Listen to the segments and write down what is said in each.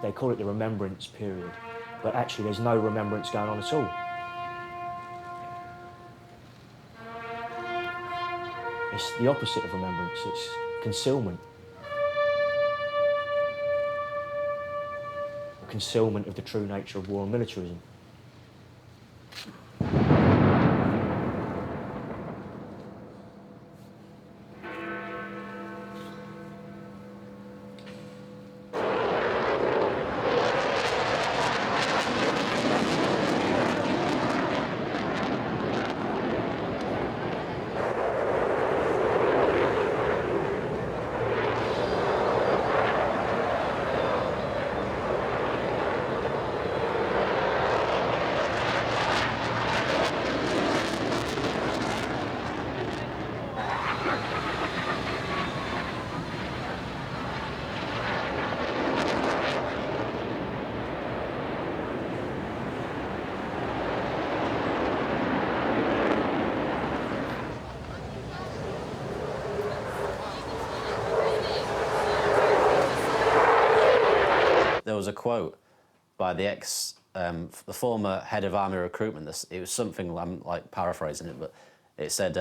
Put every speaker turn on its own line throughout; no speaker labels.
They call it the Remembrance period, but actually there's no remembrance going on at all. It's the opposite of remembrance, it's concealment. A concealment of the true nature of war and militarism.
There was a quote by the former head of army recruitment. It was something, I'm like paraphrasing it, but it said,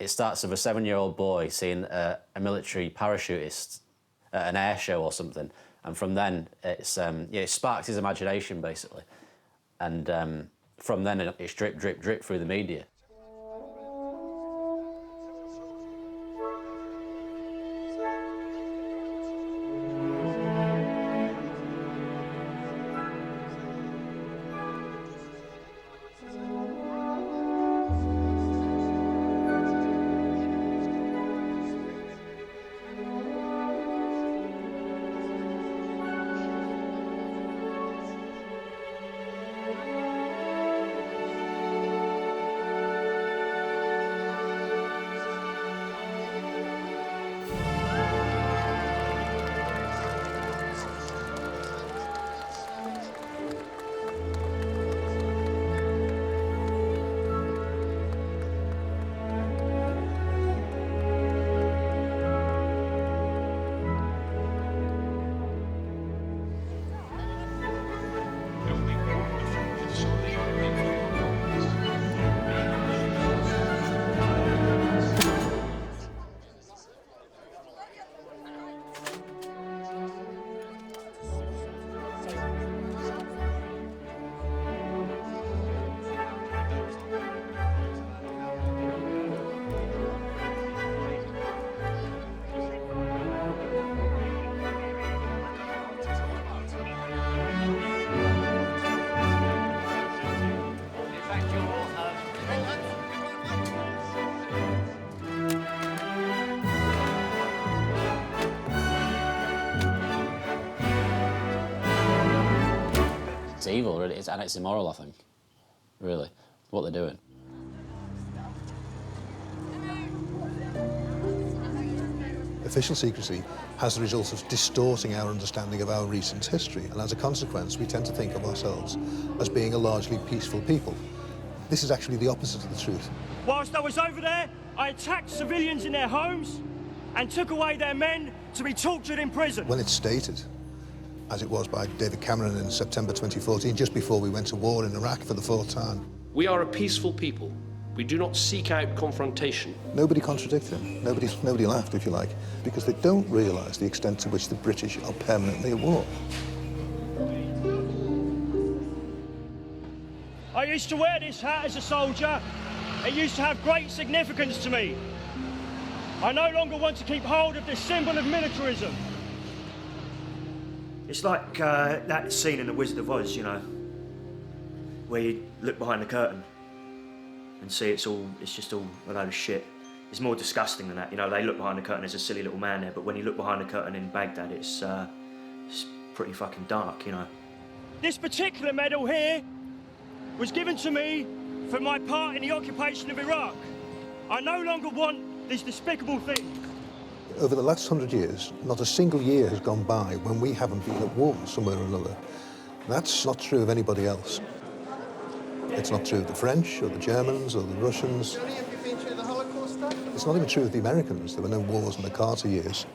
it starts with a 7-year-old boy seeing a military parachutist at an air show or something, and from then it sparks his imagination basically, and from then it's drip, drip, drip through the media. It's evil, really, and it's immoral, I think, really, what they're doing.
Official secrecy has the result of distorting our understanding of our recent history, and as a consequence, we tend to think of ourselves as being a largely peaceful people. This is actually the opposite of the truth.
Whilst I was over there, I attacked civilians in their homes and took away their men to be tortured in prison.
When it's stated, as it was by David Cameron in September 2014, just before we went to war in Iraq for the 4th time.
We are a peaceful people. We do not seek out confrontation.
Nobody contradicted him. Nobody laughed, if you like, because they don't realise the extent to which the British are permanently at war.
I used to wear this hat as a soldier. It used to have great significance to me. I no longer want to keep hold of this symbol of militarism.
It's like that scene in The Wizard of Oz, you know, where you look behind the curtain and see it's just all a load of shit. It's more disgusting than that, you know. They look behind the curtain, there's a silly little man there, but when you look behind the curtain in Baghdad, it's pretty fucking dark, you know.
This particular medal here was given to me for my part in the occupation of Iraq. I no longer want this despicable thing.
Over the last 100 years, not a single year has gone by when we haven't been at war somewhere or another. That's not true of anybody else. It's not true of the French, or the Germans, or the Russians.
Johnny, have you been through the Holocaust stuff?
It's not even true of the Americans. There were no wars in the Carter years.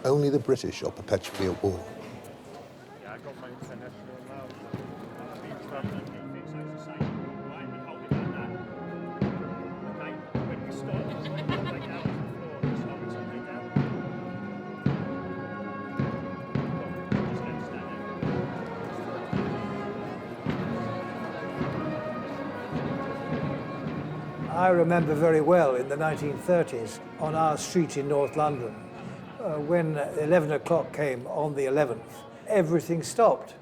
Only the British are perpetually at war.
I remember very well in the 1930s on our street in North London, when 11 o'clock came on the 11th, everything stopped.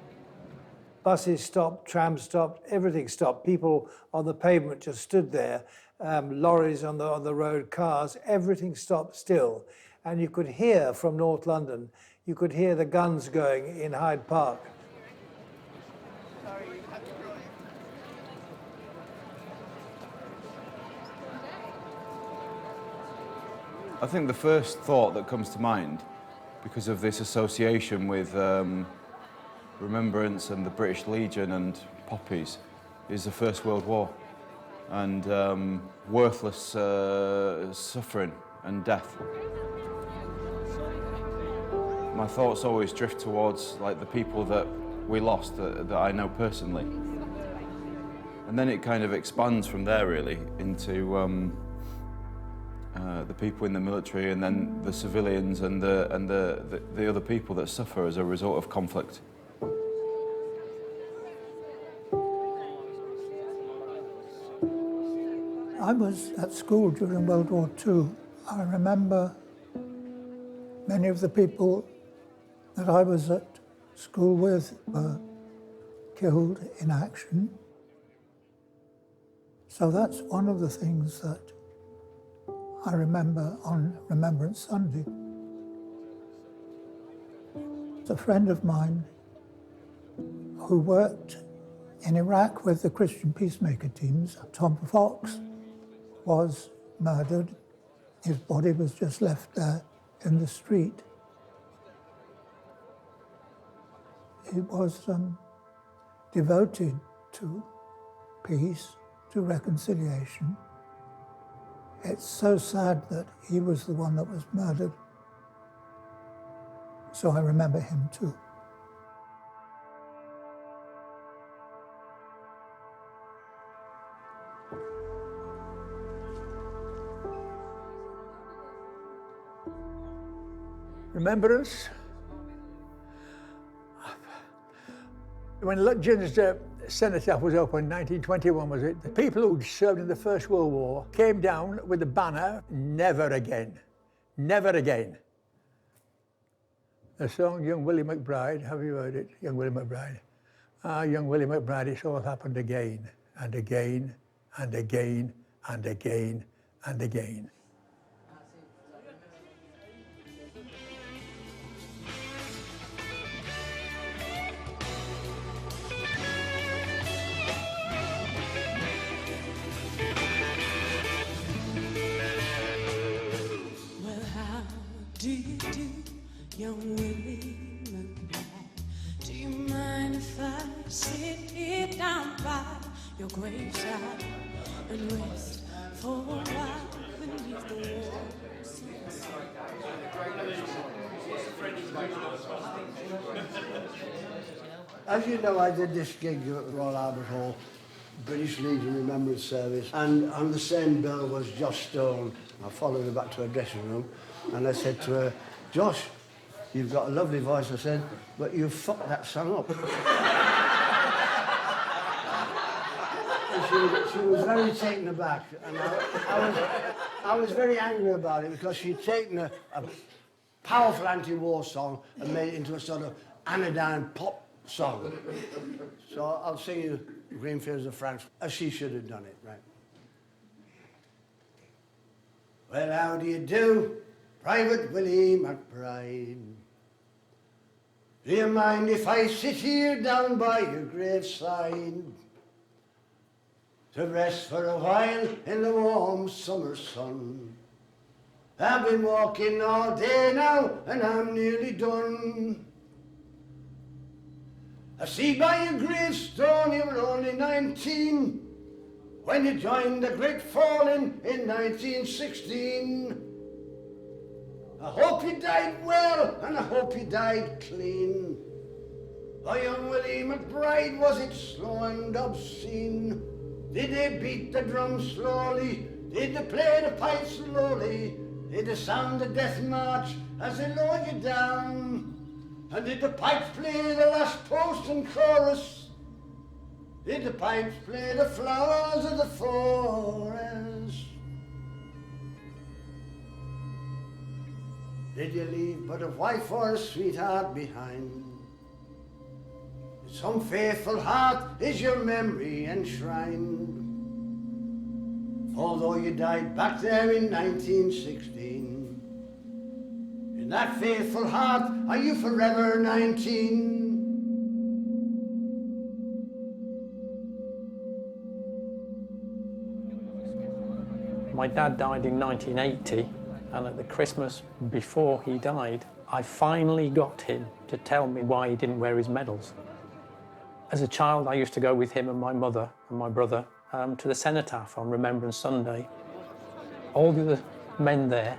Buses stopped, trams stopped, everything stopped. People on the pavement just stood there, lorries on the road, cars, everything stopped still. And you could hear from North London, you could hear the guns going in Hyde Park.
I think the first thought that comes to mind, because of this association with Remembrance and the British Legion and poppies, is the First World War and worthless suffering and death. My thoughts always drift towards like the people that we lost that I know personally. And then it kind of expands from there really into the people in the military and then the civilians and the other people that suffer as a result of conflict.
I was at school during World War II. I remember many of the people that I was at school with were killed in action. So that's one of the things that I remember on Remembrance Sunday. A friend of mine who worked in Iraq with the Christian peacemaker teams, Tom Fox, was murdered. His body was just left there in the street. He was devoted to peace, to reconciliation. It's so sad that he was the one that was murdered. So I remember him too.
Remembrance. When Lutjens Cenotaph was opened, 1921 was it, the people who'd served in the First World War came down with the banner, "Never again, never again." The song Young Willie McBride, have you heard it? Young Willie McBride. Ah, Young Willie McBride, it's all happened again, and again, and again, and again, and again.
Do you do, young Willie McBride? Do you mind if I sit here down by your graveside and rest for a while beneath the walls?
As you know, I did this gig at Royal Albert Hall, British Legion Remembrance Service, and on the same bill was Josh Stone. I followed her back to her dressing room, and I said to her, "Josh, you've got a lovely voice," I said, "but you fucked that song up." And she was very taken aback, and I was very angry about it because she'd taken a powerful anti-war song and made it into a sort of anodyne pop song. So I'll sing you Green Fields of France as she should have done it, right? Well, how do you do, Private Willie McBride? Do you mind if I sit here down by your graveside to rest for a while in the warm summer sun? I've been walking all day now and I'm nearly done. I see by your gravestone you were only 19 when you joined the Great Falling in 1916. I hope you died well, and I hope you died clean. Oh, young Willie McBride, was it slow and obscene? Did they beat the drum slowly Did they play the pipe slowly? Did they sound the death march as they lowered you down? And did the pipes play the last post and chorus? Did the pipes play the flowers of the forest? Did you leave but a wife or a sweetheart behind? In some faithful heart is your memory enshrined. Although you died back there in 1916, in that faithful heart are you forever 19?
My dad died in 1980, and at the Christmas before he died, I finally got him to tell me why he didn't wear his medals. As a child, I used to go with him and my mother and my brother to the cenotaph on Remembrance Sunday. All the other men there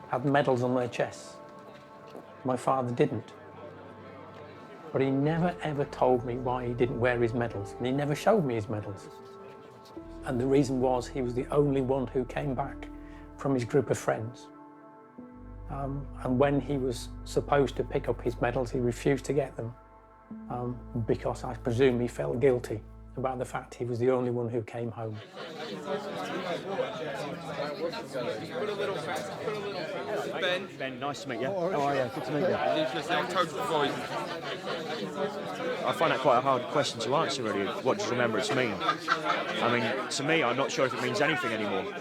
had medals on their chests. My father didn't. But he never ever told me why he didn't wear his medals, and he never showed me his medals. And the reason was he was the only one who came back from his group of friends. And when he was supposed to pick up his medals, he refused to get them because I presume he felt guilty about the fact he was the only one who came home.
Ben, nice to meet you.
How are you? Good to meet you.
I find that quite a hard question to answer, really. What does remembrance mean? I mean, to me, I'm not sure if it means anything anymore.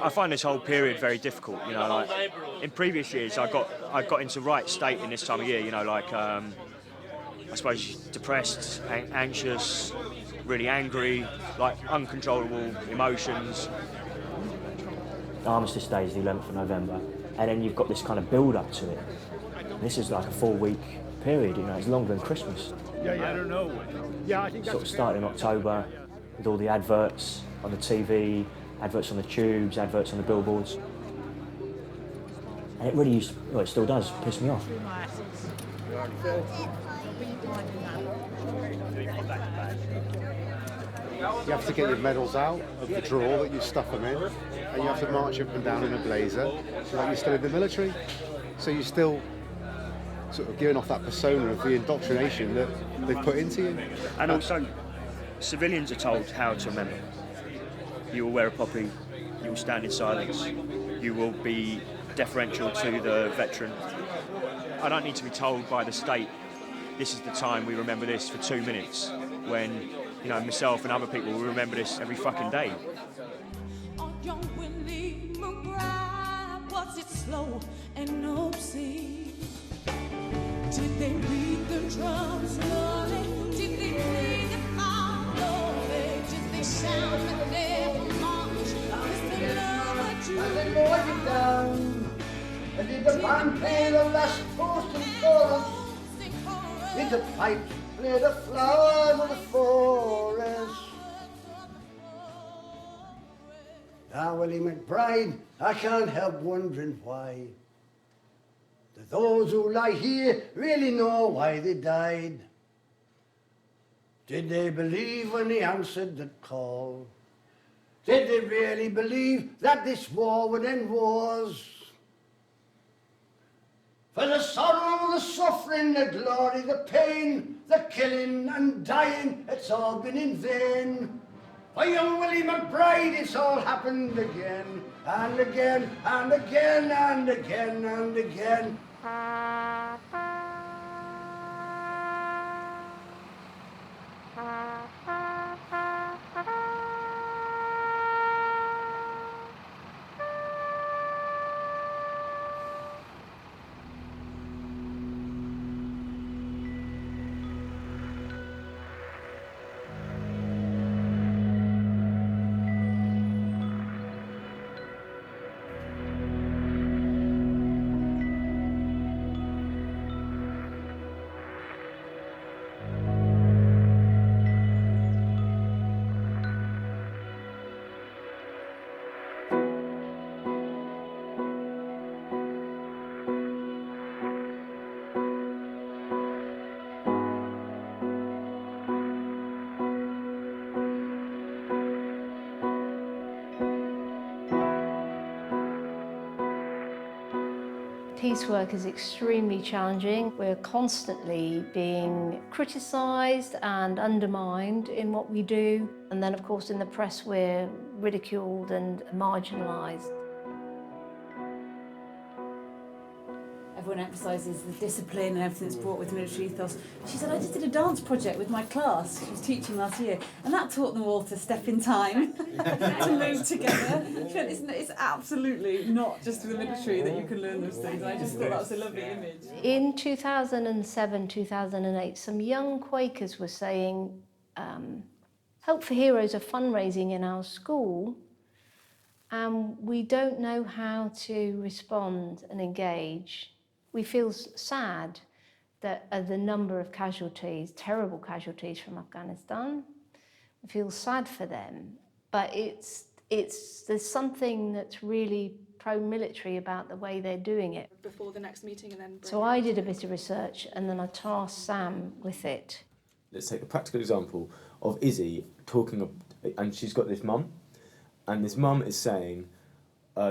I find this whole period very difficult, you know, like, in previous years, I got into right state in this time of year, you know, like, I suppose depressed, anxious, really angry, like uncontrollable emotions.
Armistice Day is the 11th of November, and then you've got this kind of build-up to it. And this is like a 4-week period, you know, it's longer than Christmas.
I don't know. Yeah, I think
Sort of started in October with all the adverts on the TV, adverts on the tubes, adverts on the billboards. And it really used to, well, it still does, piss me off.
You have to get your medals out of the drawer that you stuff them in, and you have to march up and down in a blazer, so like you're still in the military. So you're still sort of giving off that persona of the indoctrination that they've put into you.
And also, civilians are told how to remember. You will wear a poppy, you will stand in silence, you will be deferential to the veteran. I don't need to be told by the state, this is the time we remember this for 2 minutes, when, you know, myself and other people will remember this every fucking day.
Was it slow and obscene? Did they beat the drums slowly? Did they play the follow? Did they sound the death march? Is the love to
they lowered you down? And did the band play the last post and chorus? Did the pipes play the flowers of the forest? Now, Willie McBride, I can't help wondering why. Do those who lie here really know why they died? Did they believe when they answered the call? Did they really believe that this war would end wars? For the sorrow, the suffering, the glory, the pain, the killing and dying, it's all been in vain. For young Willie McBride, it's all happened again, and again, and again, and again, and again.
Peace work is extremely challenging. We're constantly being criticised and undermined in what we do. And then, of course, in the press, we're ridiculed and marginalised.
Everyone emphasises the discipline and everything that's brought with military ethos. She said, I just did a dance project with my class. She was teaching last year, and that taught them all to step in time, to move together. It's absolutely not just in the military that you can learn those things. I just thought that was a lovely image.
In 2007, 2008, some young Quakers were saying, Help for Heroes are fundraising in our school, and we don't know how to respond and engage. We feel sad that the number of casualties, terrible casualties from Afghanistan. We feel sad for them, but there's something that's really pro-military about the way they're doing it.
Before the next meeting and then...
So I did a bit of research and then I tasked Sam with it.
Let's take a practical example of Izzy talking, and she's got this mum, and this mum is saying,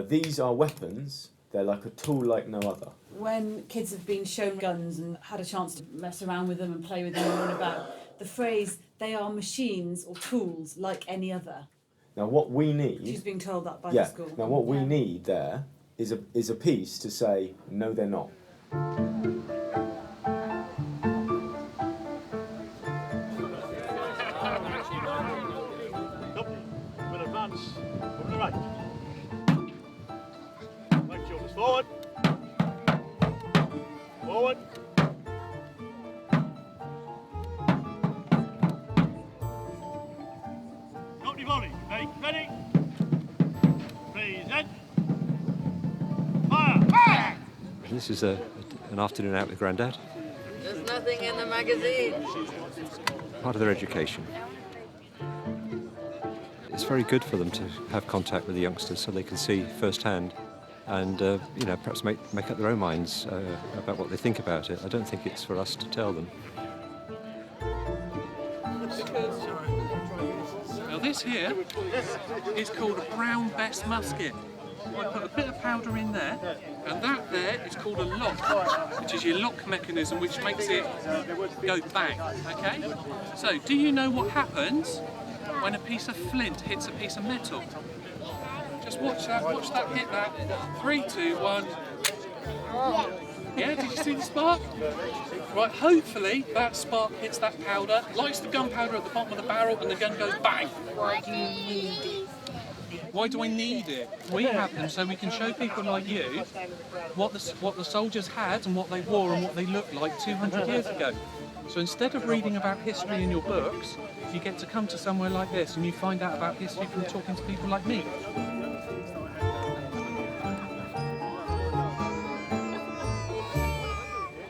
these are weapons, they're like a tool like no other.
When kids have been shown guns and had a chance to mess around with them and play with them and run about, the phrase, they are machines or tools like any other.
Now what we need...
She's being told that by the school.
Now what we need there is a piece to say, no they're not.
We'll advance from the right. Right shoulders forward. Forward. Company volley. Make ready. Present. Fire. Fire!
This is an afternoon out with Grandad.
There's nothing in the magazine.
Part of their education. It's very good for them to have contact with the youngsters so they can see firsthand and, perhaps make up their own minds about what they think about it. I don't think it's for us to tell them.
Now this here is called a brown bess musket. I put a bit of powder in there, and that there is called a lock, which is your lock mechanism, which makes it go bang, okay? So, do you know what happens when a piece of flint hits a piece of metal? Just watch that hit that. 3, 2, 1. Yeah, did you see the spark? Right, hopefully that spark hits that powder, lights the gunpowder at the bottom of the barrel, and the gun goes bang.
Why do you need it?
Why do I need it? We have them so we can show people like you what the soldiers had and what they wore and what they looked like 200 years ago. So instead of reading about history in your books, you get to come to somewhere like this and you find out about history from talking to people like me.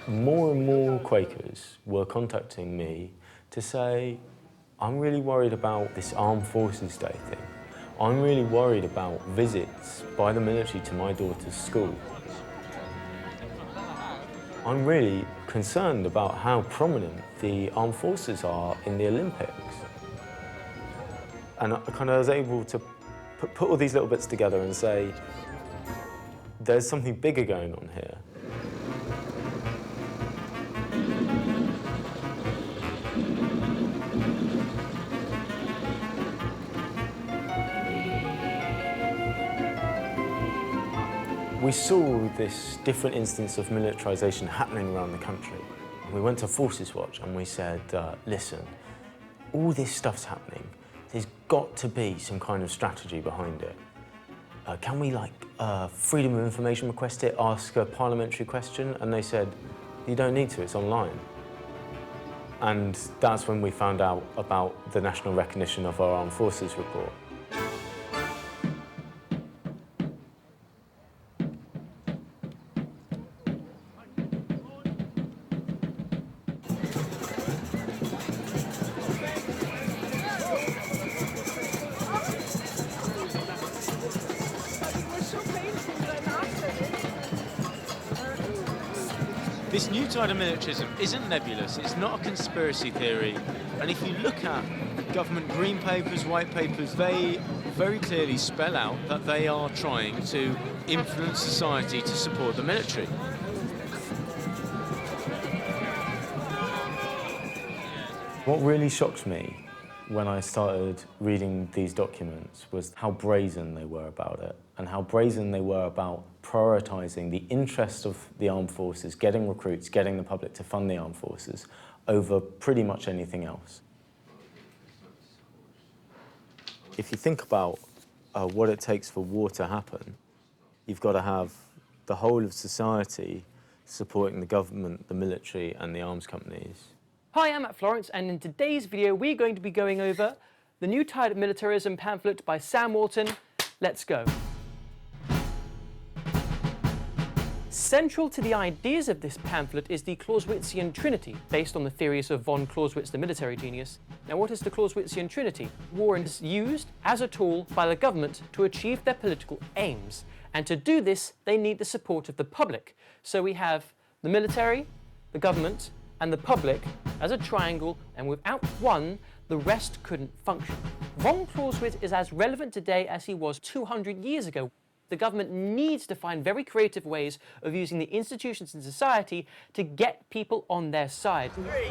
More and more Quakers were contacting me to say, I'm really worried about this Armed Forces Day thing. I'm really worried about visits by the military to my daughter's school. I'm really concerned about how prominent the armed forces are in the Olympics. And I kind of was able to put all these little bits together and say, there's something bigger going on here. We saw this different instance of militarisation happening around the country. We went to Forces Watch and we said, listen, all this stuff's happening. There's got to be some kind of strategy behind it. Can we, freedom of information request it, ask a parliamentary question? And they said, you don't need to, it's online. And that's when we found out about the national recognition of our Armed Forces report.
This new tide of militarism isn't nebulous, it's not a conspiracy theory, and if you look at government green papers, white papers, they very clearly spell out that they are trying to influence society to support the military.
What really shocked me when I started reading these documents was how brazen they were about it, and how brazen they were about prioritising the interests of the armed forces, getting recruits, getting the public to fund the armed forces, over pretty much anything else. If you think about what it takes for war to happen, you've got to have the whole of society supporting the government, the military, and the arms companies.
Hi, I'm Matt Florence, and in today's video we're going to be going over the New Tide of Militarism pamphlet by Sam Walton. Let's go. Central to the ideas of this pamphlet is the Clausewitzian Trinity, based on the theories of von Clausewitz, the military genius. Now, what is the Clausewitzian Trinity? War is used as a tool by the government to achieve their political aims, and to do this they need the support of the public. So we have the military, the government, and the public as a triangle, and without one, the rest couldn't function. Von Clausewitz is as relevant today as he was 200 years ago. The government needs to find very creative ways of using the institutions in society to get people on their side.
3, 2, 1,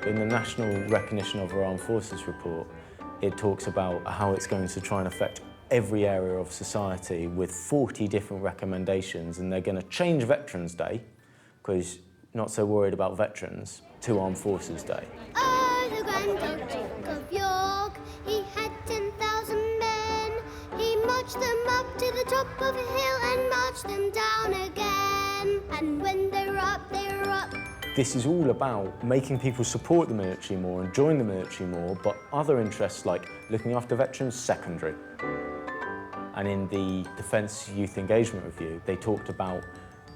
go! In the National Recognition of our Armed Forces report, it talks about how it's going to try and affect every area of society with 40 different recommendations, and they're going to change Veterans Day, because not so worried about veterans, to Armed Forces Day.
Oh, the Grand Old Duke of York, he had 10,000 men. He marched them up to the top of a hill and marched them down again. And when they're up, they're up.
This is all about making people support the military more and join the military more, but other interests like looking after veterans, secondary. And in the Defence Youth Engagement Review, they talked about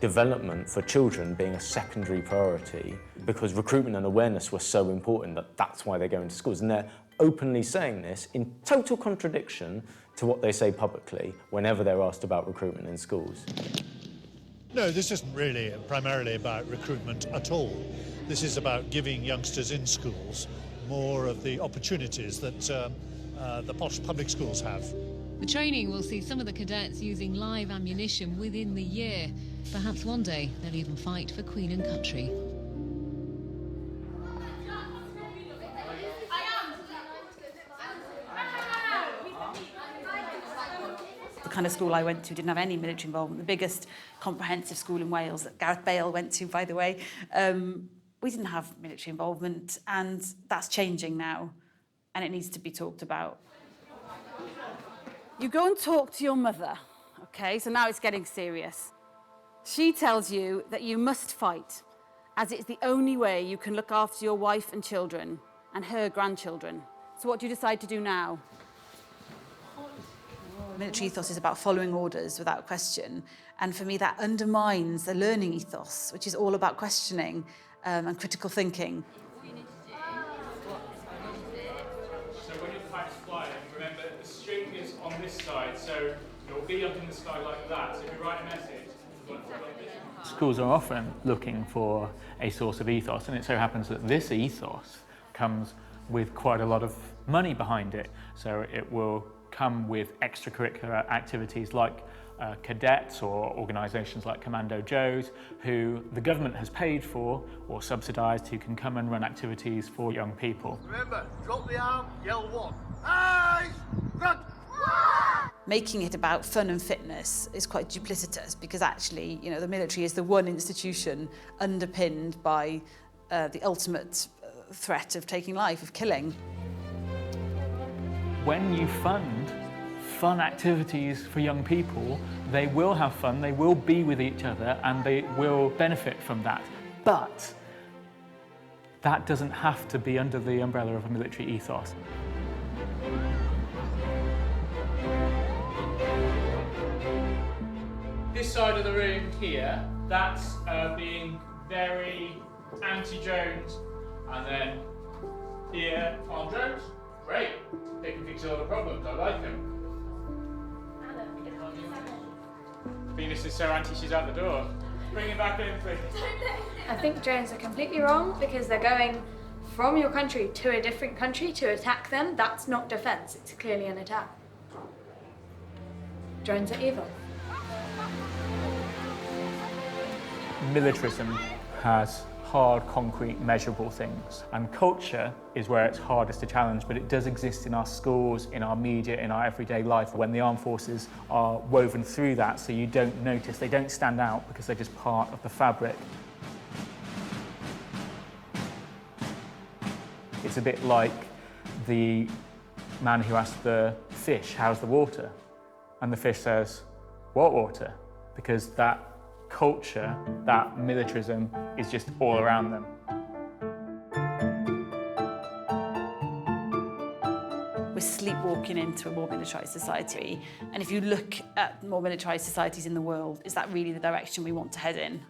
development for children being a secondary priority because recruitment and awareness were so important that that's why they're going to schools. And they're openly saying this in total contradiction to what they say publicly whenever they're asked about recruitment in schools.
No, this isn't really primarily about recruitment at all. This is about giving youngsters in schools more of the opportunities that the posh public schools have.
The training will see some of the cadets using live ammunition within the year. Perhaps one day they'll even fight for Queen and country.
The kind of school I went to didn't have any military involvement. The biggest comprehensive school in Wales that Gareth Bale went to, by the way, we didn't have military involvement, and that's changing now, and it needs to be talked about. You go and talk to your mother, okay? So now it's getting serious. She tells you that you must fight, as it's the only way you can look after your wife and children, and her grandchildren. So what do you decide to do now? Military ethos is about following orders without question, and for me that undermines the learning ethos, which is all about questioning and critical thinking.
So when you're practice flying, remember the string is on this side, so you'll be up in the sky like that. So if you write a message, you've got to put like this.
Schools are often looking for a source of ethos, and it so happens that this ethos comes with quite a lot of money behind it. So it will come with extracurricular activities like cadets or organisations like Commando Joes, who the government has paid for or subsidised, who can come and run activities for young people.
Remember, drop the arm, yell one. Eyes, front.
Making it about fun and fitness is quite duplicitous because actually, you know, the military is the one institution underpinned by the ultimate threat of taking life, of killing.
When you fund fun activities for young people, they will have fun, they will be with each other, and they will benefit from that. But that doesn't have to be under the umbrella of a military ethos.
This side of the room here, that's being very anti-drones, and then here on drones. Great, they can fix all the problems, I like them. Venus is so anti she's out the door. Bring it back in, please.
I think drones are completely wrong because they're going from your country to a different country to attack them. That's not defence, it's clearly an attack. Drones are evil.
Militarism has hard, concrete, measurable things. And culture is where it's hardest to challenge, but it does exist in our schools, in our media, in our everyday life, when the armed forces are woven through that so you don't notice, they don't stand out because they're just part of the fabric. It's a bit like the man who asked the fish, how's the water? And the fish says, what water? Because that culture, that militarism is just all around them.
We're sleepwalking into a more militarised society. And if you look at more militarised societies in the world, is that really the direction we want to head in?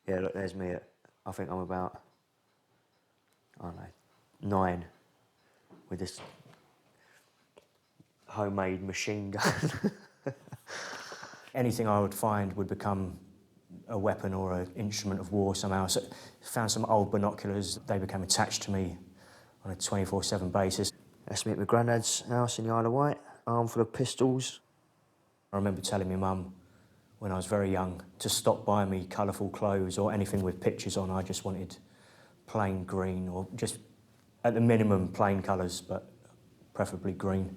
Yeah, look, there's me I think I'm about, I don't know, 9 with this homemade machine gun. Anything I would find would become a weapon or an instrument of war somehow. So found some old binoculars, they became attached to me on a 24/7 basis. That's me at my granddad's house in the Isle of Wight, armed full of pistols. I remember telling my mum when I was very young to stop buying me colourful clothes or anything with pictures on. I just wanted plain green or just, at the minimum, plain colours, but preferably green.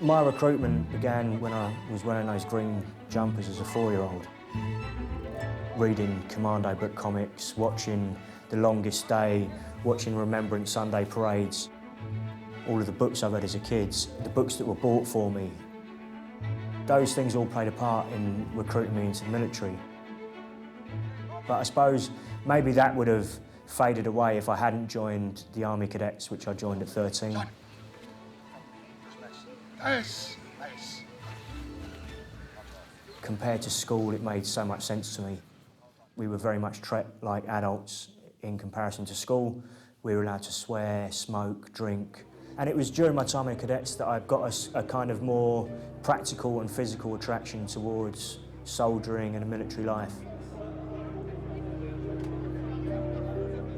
My recruitment began when I was wearing those green jumpers as a 4-year-old. Reading Commando book comics, watching The Longest Day, watching Remembrance Sunday parades. All of the books I read as a kid, the books that were bought for me. Those things all played a part in recruiting me into the military. But I suppose maybe that would have faded away if I hadn't joined the Army Cadets, which I joined at 13.
Nice.
Compared to school, it made so much sense to me. We were very much treated like adults in comparison to school. We were allowed to swear, smoke, drink. And it was during my time in cadets that I got a kind of more practical and physical attraction towards soldiering and a military life.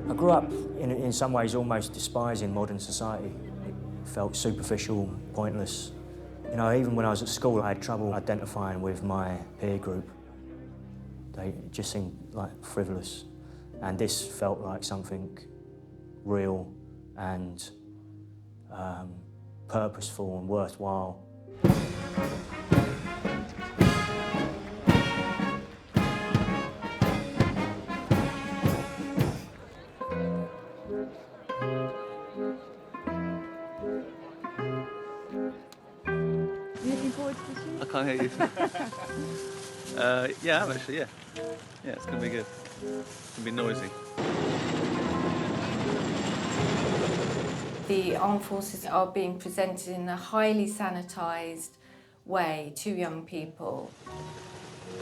I grew up in some ways almost despising modern society. It felt superficial, pointless. You know, even when I was at school, I had trouble identifying with my peer group. They just seemed like frivolous. And this felt like something real and purposeful and worthwhile.
I can't hear you. Yeah, I'm actually, yeah. Yeah, it's going to be good. It's going to be noisy.
The armed forces are being presented in a highly sanitised way to young people.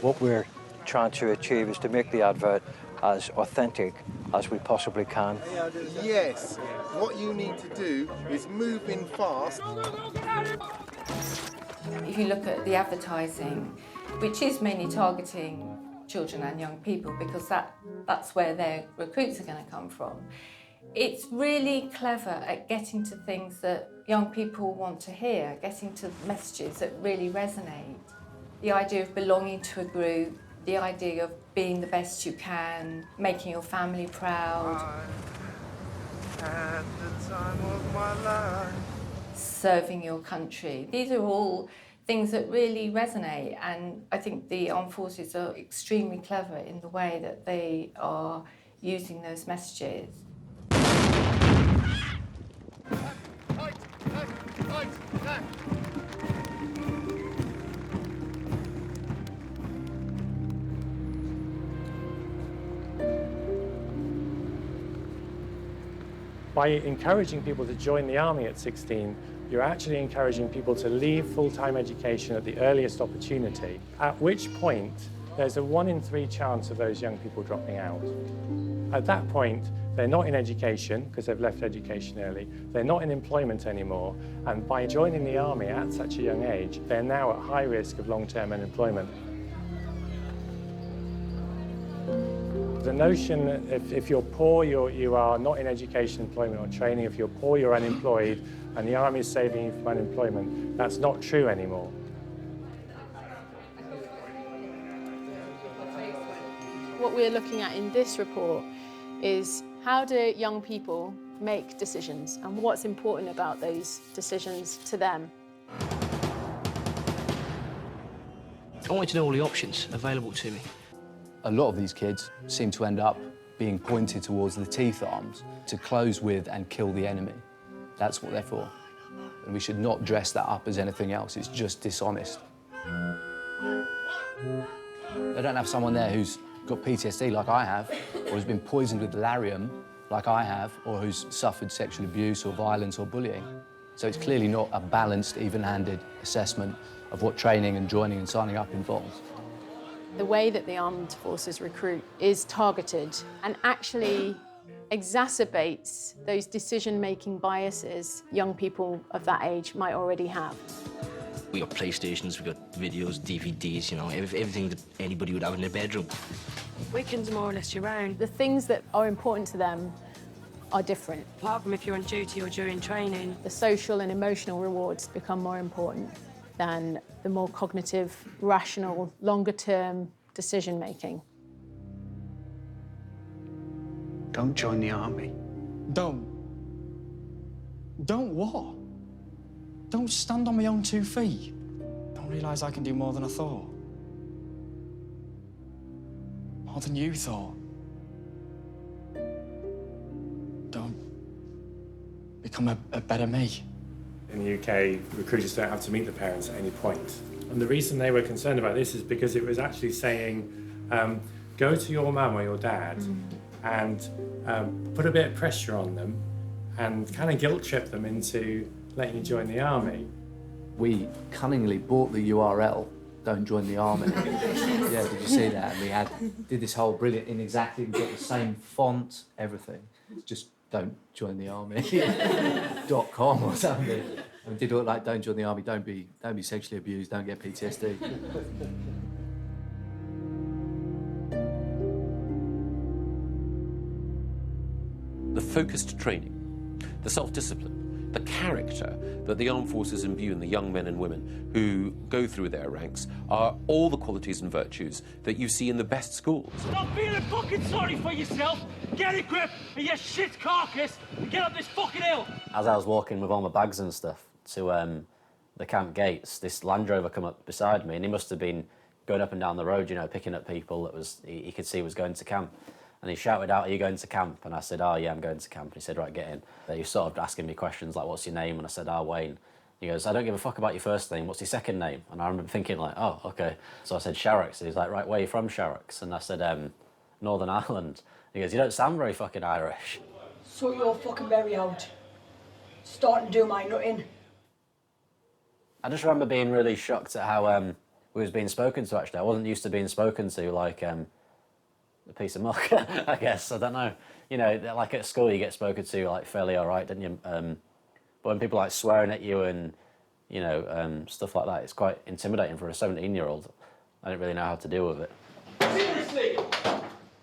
What we're trying to achieve is to make the advert as authentic as we possibly can.
Yes, what you need to do is move in fast.
If you look at the advertising, which is mainly targeting children and young people because that's where their recruits are going to come from, it's really clever at getting to things that young people want to hear, getting to messages that really resonate. The idea of belonging to a group, the idea of being the best you can, making your family proud.
At the time of my life.
Serving your country. These are all things that really resonate, and I think the armed forces are extremely clever in the way that they are using those messages.
By encouraging people to join the army at 16, you're actually encouraging people to leave full-time education at the earliest opportunity, at which point there's a 1 in 3 chance of those young people dropping out. At that point, they're not in education because they've left education early, they're not in employment anymore, and by joining the army at such a young age, they're now at high risk of long-term unemployment. The notion that if you're poor, you are not in education, employment or training. If you're poor, you're unemployed, and the army is saving you from unemployment, that's not true anymore.
What we're looking at in this report is how do young people make decisions and what's important about those decisions to them.
I wanted to know all the options available to me.
A lot of these kids seem to end up being pointed towards the teeth arms to close with and kill the enemy. That's what they're for. And we should not dress that up as anything else. It's just dishonest. They don't have someone there who's got PTSD like I have, or who's been poisoned with larium like I have, or who's suffered sexual abuse or violence or bullying. So it's clearly not a balanced, even-handed assessment of what training and joining and signing up involves.
The way that the armed forces recruit is targeted and actually exacerbates those decision-making biases young people of that age might already have.
We got PlayStations, we got videos, DVDs, you know, everything that anybody would have in their bedroom.
Weekends more or less your own. The things that are important to them are different.
Apart from if you're on duty or during training.
The social and emotional rewards become more important than the more cognitive, rational, longer-term decision-making.
Don't join the army.
Don't what? Don't stand on my own 2 feet. Don't realise I can do more than I thought. More than you thought. Don't become a better me.
In the UK, recruiters don't have to meet the parents at any point. And the reason they were concerned about this is because it was actually saying, go to your mum or your dad and put a bit of pressure on them and kind of guilt trip them into letting you join the army.
We cunningly bought the URL, don't join the army. Yeah, did you see that? And we did this whole brilliant, in exactly, we got the same font, everything. Just don't join the army. .com or something. And did look like don't join the army, don't be sexually abused, don't get PTSD.
The focused training, the self-discipline, the character that the armed forces imbue in the young men and women who go through their ranks are all the qualities and virtues that you see in the best schools.
Stop feeling fucking sorry for yourself. Get a grip of your shit carcass and get up this fucking hill.
As I was walking with all my bags and stuff to the camp gates, this Land Rover come up beside me, and he must have been going up and down the road, you know, picking up people that he could see was going to camp. And he shouted out, "Are you going to camp?" And I said, "Oh, yeah, I'm going to camp." And he said, "Right, get in." He was sort of asking me questions like, "What's your name?" And I said, "Oh, Wayne." He goes, "I don't give a fuck about your first name. What's your second name?" And I remember thinking like, "Oh, okay." So I said, "Sharrocks." And he's like, "Right, where are you from, Sharrocks?" And I said, "Northern Ireland." He goes, "You don't sound very fucking Irish."
So you're fucking very out. Starting to do my nutting.
I just remember being really shocked at how we was being spoken to, actually. I wasn't used to being spoken to like a piece of muck, I guess. I don't know. You know, like at school you get spoken to like fairly all right, didn't you? But when people like swearing at you and, you know, stuff like that, it's quite intimidating for a 17-year-old. I didn't really know how to deal with it.
Seriously,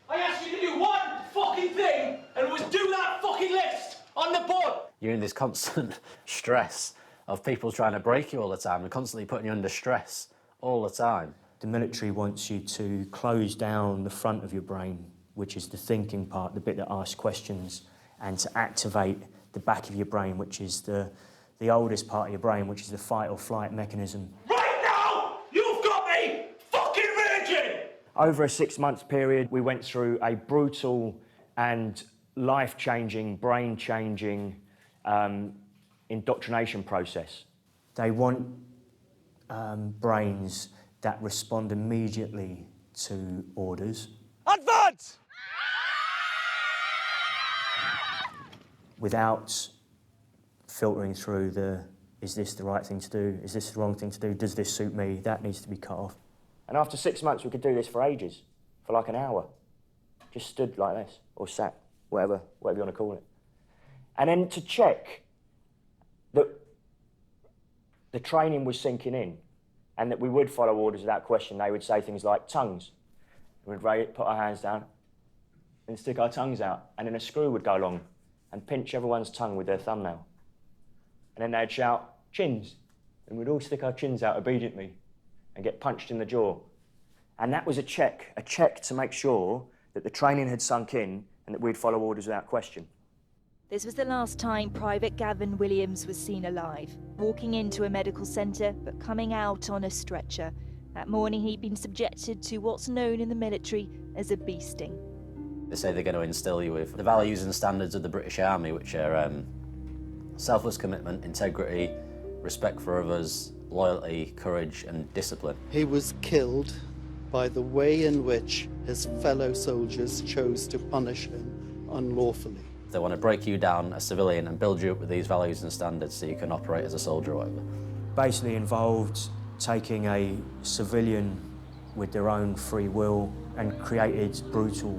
I asked you to do one fucking thing, and it was do that fucking list on the board.
You're in this constant stress of people trying to break you all the time and constantly putting you under stress all the time.
The military wants you to close down the front of your brain, which is the thinking part, the bit that asks questions, and to activate the back of your brain, which is the oldest part of your brain, which is the fight or flight mechanism.
Right now, you've got me fucking virgin!
Over a 6-month period, we went through a brutal and life-changing, brain-changing indoctrination process. They want brains that respond immediately to orders.
Advance!
Without filtering through is this the right thing to do? Is this the wrong thing to do? Does this suit me? That needs to be cut off. And after 6 months, we could do this for ages, for like an hour. Just stood like this, or sat, whatever you want to call it. And then to check that the training was sinking in and that we would follow orders without question, they would say things like tongues. We'd put our hands down and stick our tongues out, and then a screw would go along and pinch everyone's tongue with their thumbnail. And then they'd shout, chins, and we'd all stick our chins out obediently and get punched in the jaw. And that was a check to make sure that the training had sunk in and that we'd follow orders without question.
This was the last time Private Gavin Williams was seen alive, walking into a medical centre but coming out on a stretcher. That morning he'd been subjected to what's known in the military as a beasting.
They say they're going to instill you with the values and standards of the British Army, which are selfless commitment, integrity, respect for others, loyalty, courage and discipline.
He was killed by the way in which his fellow soldiers chose to punish him unlawfully.
They want to break you down as a civilian and build you up with these values and standards so you can operate as a soldier or whatever.
Basically involved taking a civilian with their own free will and created brutal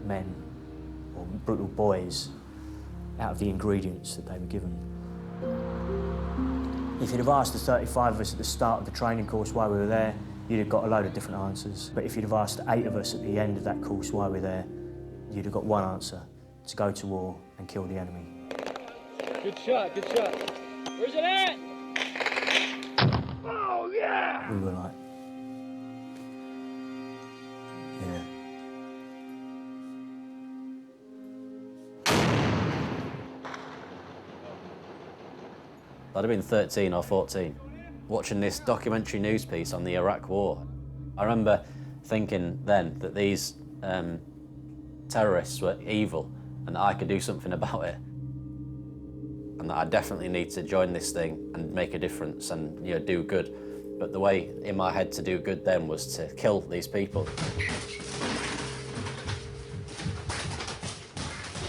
men or brutal boys out of the ingredients that they were given. If you'd have asked the 35 of us at the start of the training course why we were there, you'd have got a load of different answers. But if you'd have asked 8 of us at the end of that course why we're there, you'd have got one answer: to go to war and kill the enemy.
Good shot, good shot. Where's it at? Oh, yeah!
We were like, yeah.
I'd have been 13 or 14, watching this documentary news piece on the Iraq War. I remember thinking then that these terrorists were evil and that I could do something about it. And that I definitely need to join this thing and make a difference and, you know, do good. But the way in my head to do good then was to kill these people.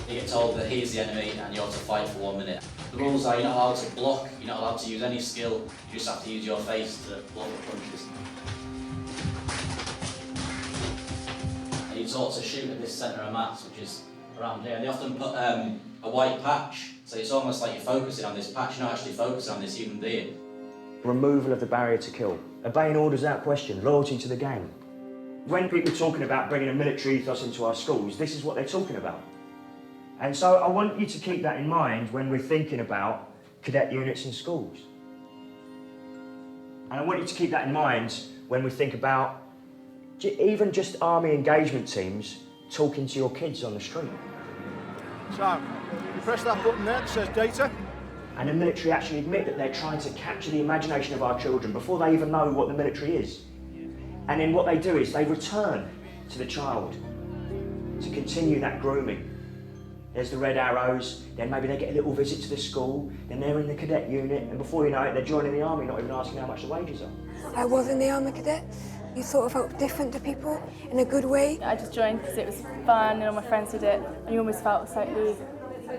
You get told that he's the enemy and you're to fight for 1 minute. The rules are you're not allowed to block, you're not allowed to use any skill, you just have to use your face to block the punches. And you're taught to shoot at this centre of mass, which is around here. And they often put a white patch, so it's almost like you're focusing on this patch, you're not actually focusing on this human being.
Removal of the barrier to kill, obeying orders without question, loyalty to the gang. When people are talking about bringing a military ethos into our schools, this is what they're talking about. And so I want you to keep that in mind when we're thinking about cadet units in schools. And I want you to keep that in mind when we think about even just army engagement teams talking to your kids on the street.
So, you press that button there that says data.
And the military actually admit that they're trying to capture the imagination of our children before they even know what the military is. And then what they do is they return to the child to continue that grooming. There's the red arrows, then maybe they get a little visit to the school, then they're in the cadet unit, and before you know it, they're joining the army, not even asking how much the wages are.
I was in the army cadets. You sort of felt different to people in a good way.
I just joined because it was fun and all my friends did it, and you almost felt slightly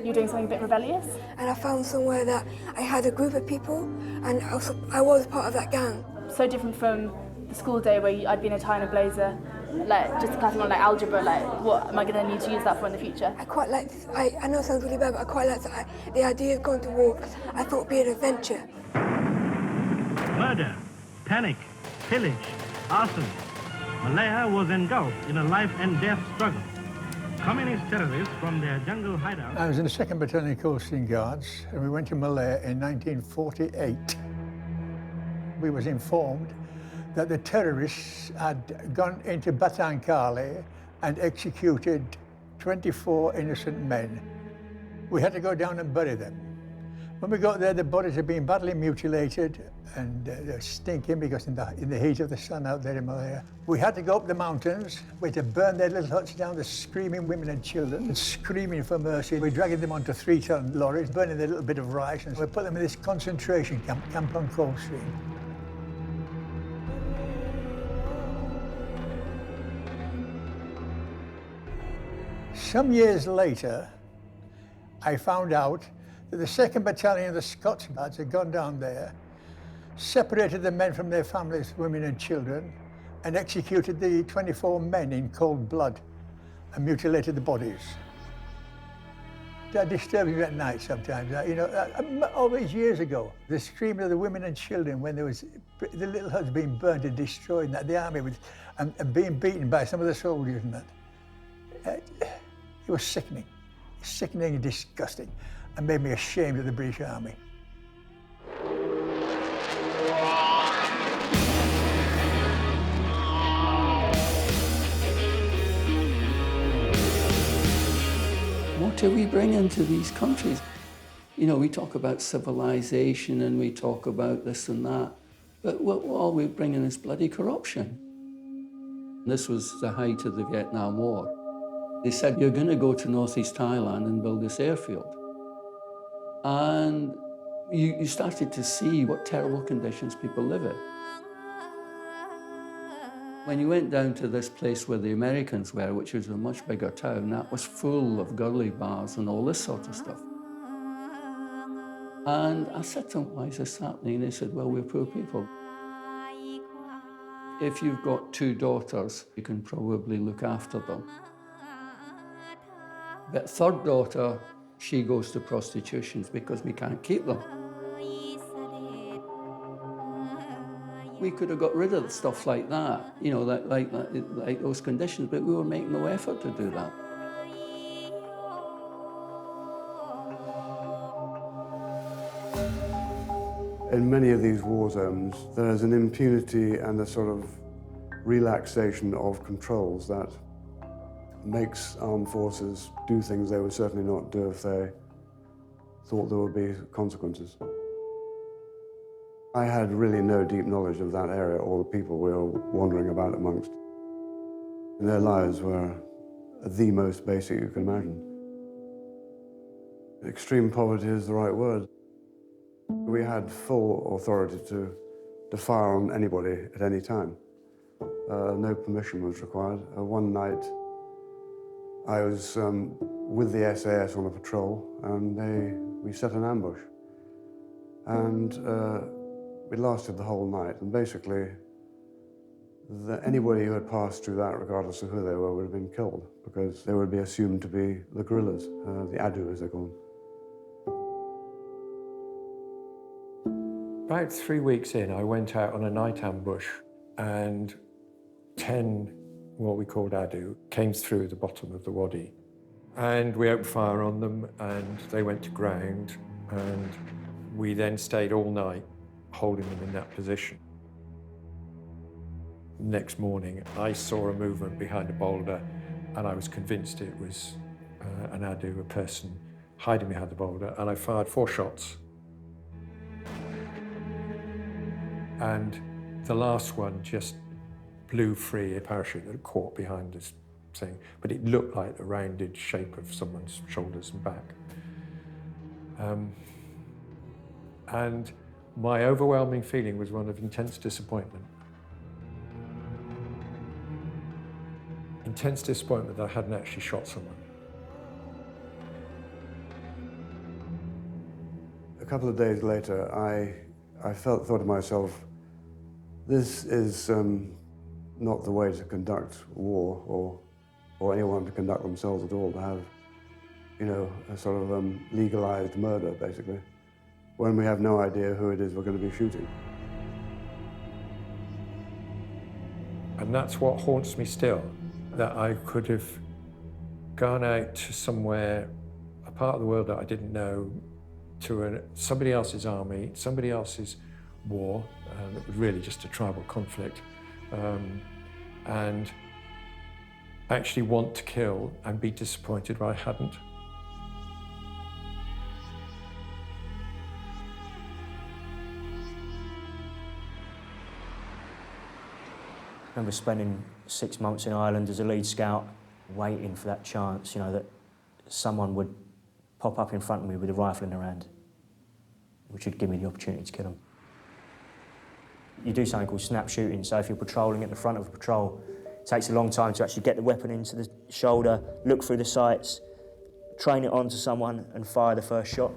you're doing something a bit rebellious.
And I found somewhere that I had a group of people, and I was part of that gang.
So different from the school day where I'd be in a tie and a blazer, like just classing on like algebra, like what am I going to need to use that for in the future?
I quite liked, I know it sounds really bad, but I quite liked the idea of going to war. I thought it would be an adventure.
Murder, panic, pillage, arson. Malaya was engulfed in a life and death struggle. Communist terrorists from their jungle hideout.
I was in the 2nd Battalion Coasting Guards, and we went to Malaya in 1948. We was informed that the terrorists had gone into Batankali and executed 24 innocent men. We had to go down and bury them. When we got there, the bodies had been badly mutilated and they were stinking because in the heat of the sun out there in Malaya. We had to go up the mountains. We had to burn their little huts down, the screaming women and children, and screaming for mercy. We're dragging them onto 3-ton lorries, burning their little bit of rice, and we put them in this concentration camp, Camp on Coldstream. Some years later, I found out that the 2nd Battalion of the Scots Guards had gone down there, separated the men from their families, women and children, and executed the 24 men in cold blood and mutilated the bodies. That disturbed me at night sometimes. All these years ago, the screaming of the women and children when there was the little huts being burned and destroyed, and that the army was, and being beaten by some of the soldiers and that. It was sickening and disgusting, and made me ashamed of the British Army.
What do we bring into these countries? You know, we talk about civilization and we talk about this and that, but what all we bring in is bloody corruption. This was the height of the Vietnam War. They said, you're going to go to northeast Thailand and build this airfield. And you started to see what terrible conditions people live in. When you went down to this place where the Americans were, which was a much bigger town, that was full of girly bars and all this sort of stuff. And I said to them, why is this happening? And they said, well, we're poor people. If you've got 2 daughters, you can probably look after them. But 3rd daughter, she goes to prostitution because we can't keep them. We could have got rid of stuff like that, you know, like those conditions, but we were making no effort to do that.
In many of these war zones, there's an impunity and a sort of relaxation of controls that makes armed forces do things they would certainly not do if they thought there would be consequences. I had really no deep knowledge of that area or the people we were wandering about amongst. And their lives were the most basic you can imagine. Extreme poverty is the right word. We had full authority to fire on anybody at any time. No permission was required. One night, I was with the SAS on a patrol, and we set an ambush. And it lasted the whole night, and basically, anybody who had passed through that, regardless of who they were, would have been killed, because they would be assumed to be the guerrillas, the Adu, as they're called.
About 3 weeks in, I went out on a night ambush, and 10 what we called Adu came through the bottom of the wadi. And we opened fire on them, and they went to ground, and we then stayed all night holding them in that position. Next morning, I saw a movement behind a boulder, and I was convinced it was an Adu, a person hiding behind the boulder, and I fired 4 shots. And the last one just blew free a parachute that caught behind this thing, but it looked like the rounded shape of someone's shoulders and back. And my overwhelming feeling was one of intense disappointment. Intense disappointment that I hadn't actually shot someone.
A couple of days later, I thought to myself, this is not the way to conduct war, or anyone to conduct themselves at all, to have, you know, a sort of legalized murder, basically, when we have no idea who it is we're going to be shooting.
And that's what haunts me still, that I could have gone out to somewhere, a part of the world that I didn't know, to somebody else's army, somebody else's war, it was really just a tribal conflict, and actually want to kill and be disappointed I hadn't.
remember spending 6 months in Ireland as a lead scout, waiting for that chance, you know, that someone would pop up in front of me with a rifle in their hand, which would give me the opportunity to kill them. You do something called snap shooting, so if you're patrolling at the front of a patrol, it takes a long time to actually get the weapon into the shoulder, look through the sights, train it onto someone and fire the first shot.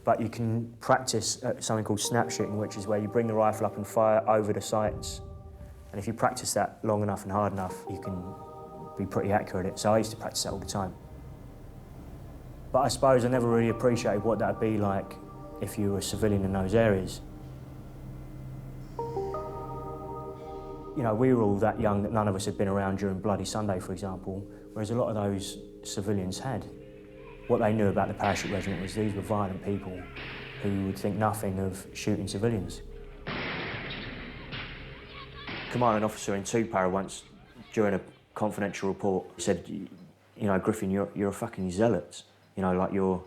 But you can practice something called snap shooting, which is where you bring the rifle up and fire over the sights. And if you practice that long enough and hard enough, you can be pretty accurate at it. So I used to practice that all the time. But I suppose I never really appreciated what that would be like if you were a civilian in those areas. You know, we were all that young that none of us had been around during Bloody Sunday, for example, whereas a lot of those civilians had. What they knew about the parachute regiment was these were violent people who would think nothing of shooting civilians. Commanding officer in 2 Para once, during a confidential report, said, you know, Griffin, you're a fucking zealot. You know, like you're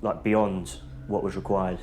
like beyond what was required.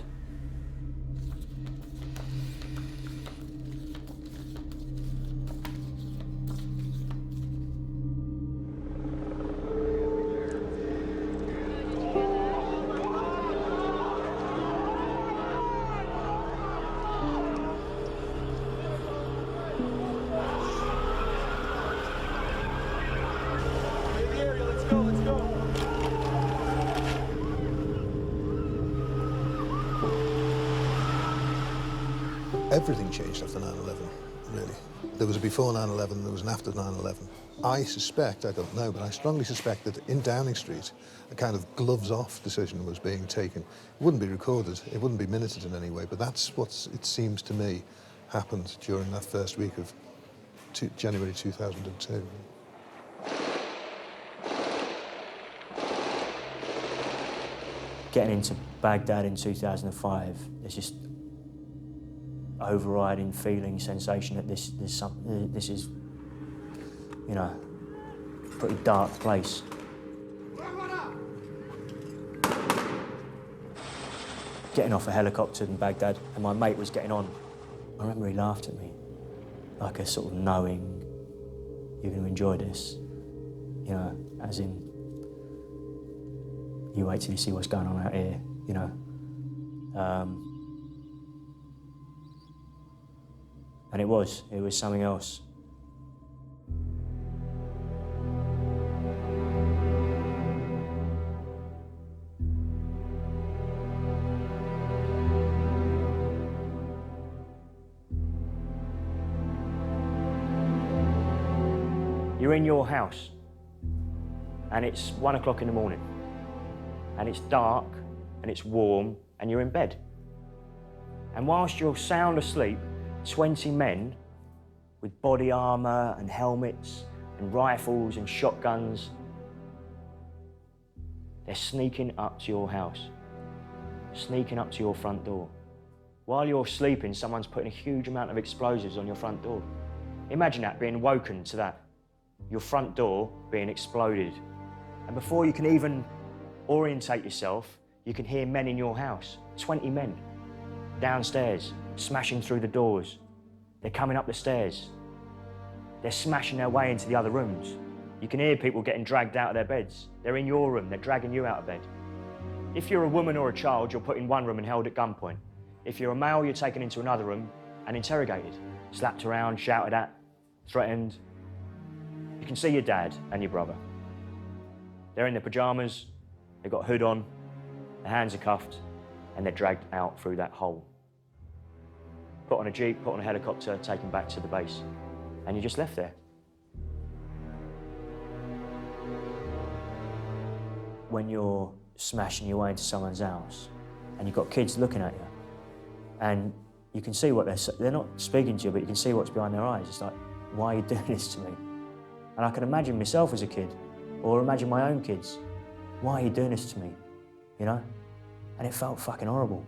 Everything changed after 9/11, really. There was a before 9/11, there was an after 9/11. I suspect, I don't know, but I strongly suspect that in Downing Street, a kind of gloves-off decision was being taken. It wouldn't be recorded, it wouldn't be minuted in any way, but that's what it seems to me happened during that first week of January 2002.
Getting into Baghdad in 2005, there's just overriding feeling, sensation that this is, you know, a pretty dark place. Getting off a helicopter in Baghdad, and my mate was getting on. I remember he laughed at me, like a sort of knowing, you're going to enjoy this, you know, as in, you wait till you see what's going on out here, you know. And it was something else. You're in your house, and it's 1 o'clock in the morning, and it's dark, and it's warm, and you're in bed. And whilst you're sound asleep, 20 men with body armour and helmets and rifles and shotguns, they're sneaking up to your house, sneaking up to your front door. While you're sleeping, someone's putting a huge amount of explosives on your front door. Imagine that, being woken to that, your front door being exploded. And before you can even orientate yourself, you can hear men in your house, 20 men, downstairs, smashing through the doors. They're coming up the stairs. They're smashing their way into the other rooms. You can hear people getting dragged out of their beds. They're in your room, they're dragging you out of bed. If you're a woman or a child, you're put in one room and held at gunpoint. If you're a male, you're taken into another room and interrogated, slapped around, shouted at, threatened. You can see your dad and your brother. They're in their pajamas, they've got a hood on, their hands are cuffed, and they're dragged out through that hole. Put on a jeep, put on a helicopter, taken back to the base. And you're just left there. When you're smashing your way into someone's house, and you've got kids looking at you, and you can see what they're not speaking to you, but you can see what's behind their eyes. It's like, why are you doing this to me? And I can imagine myself as a kid, or imagine my own kids. Why are you doing this to me? You know? And it felt fucking horrible.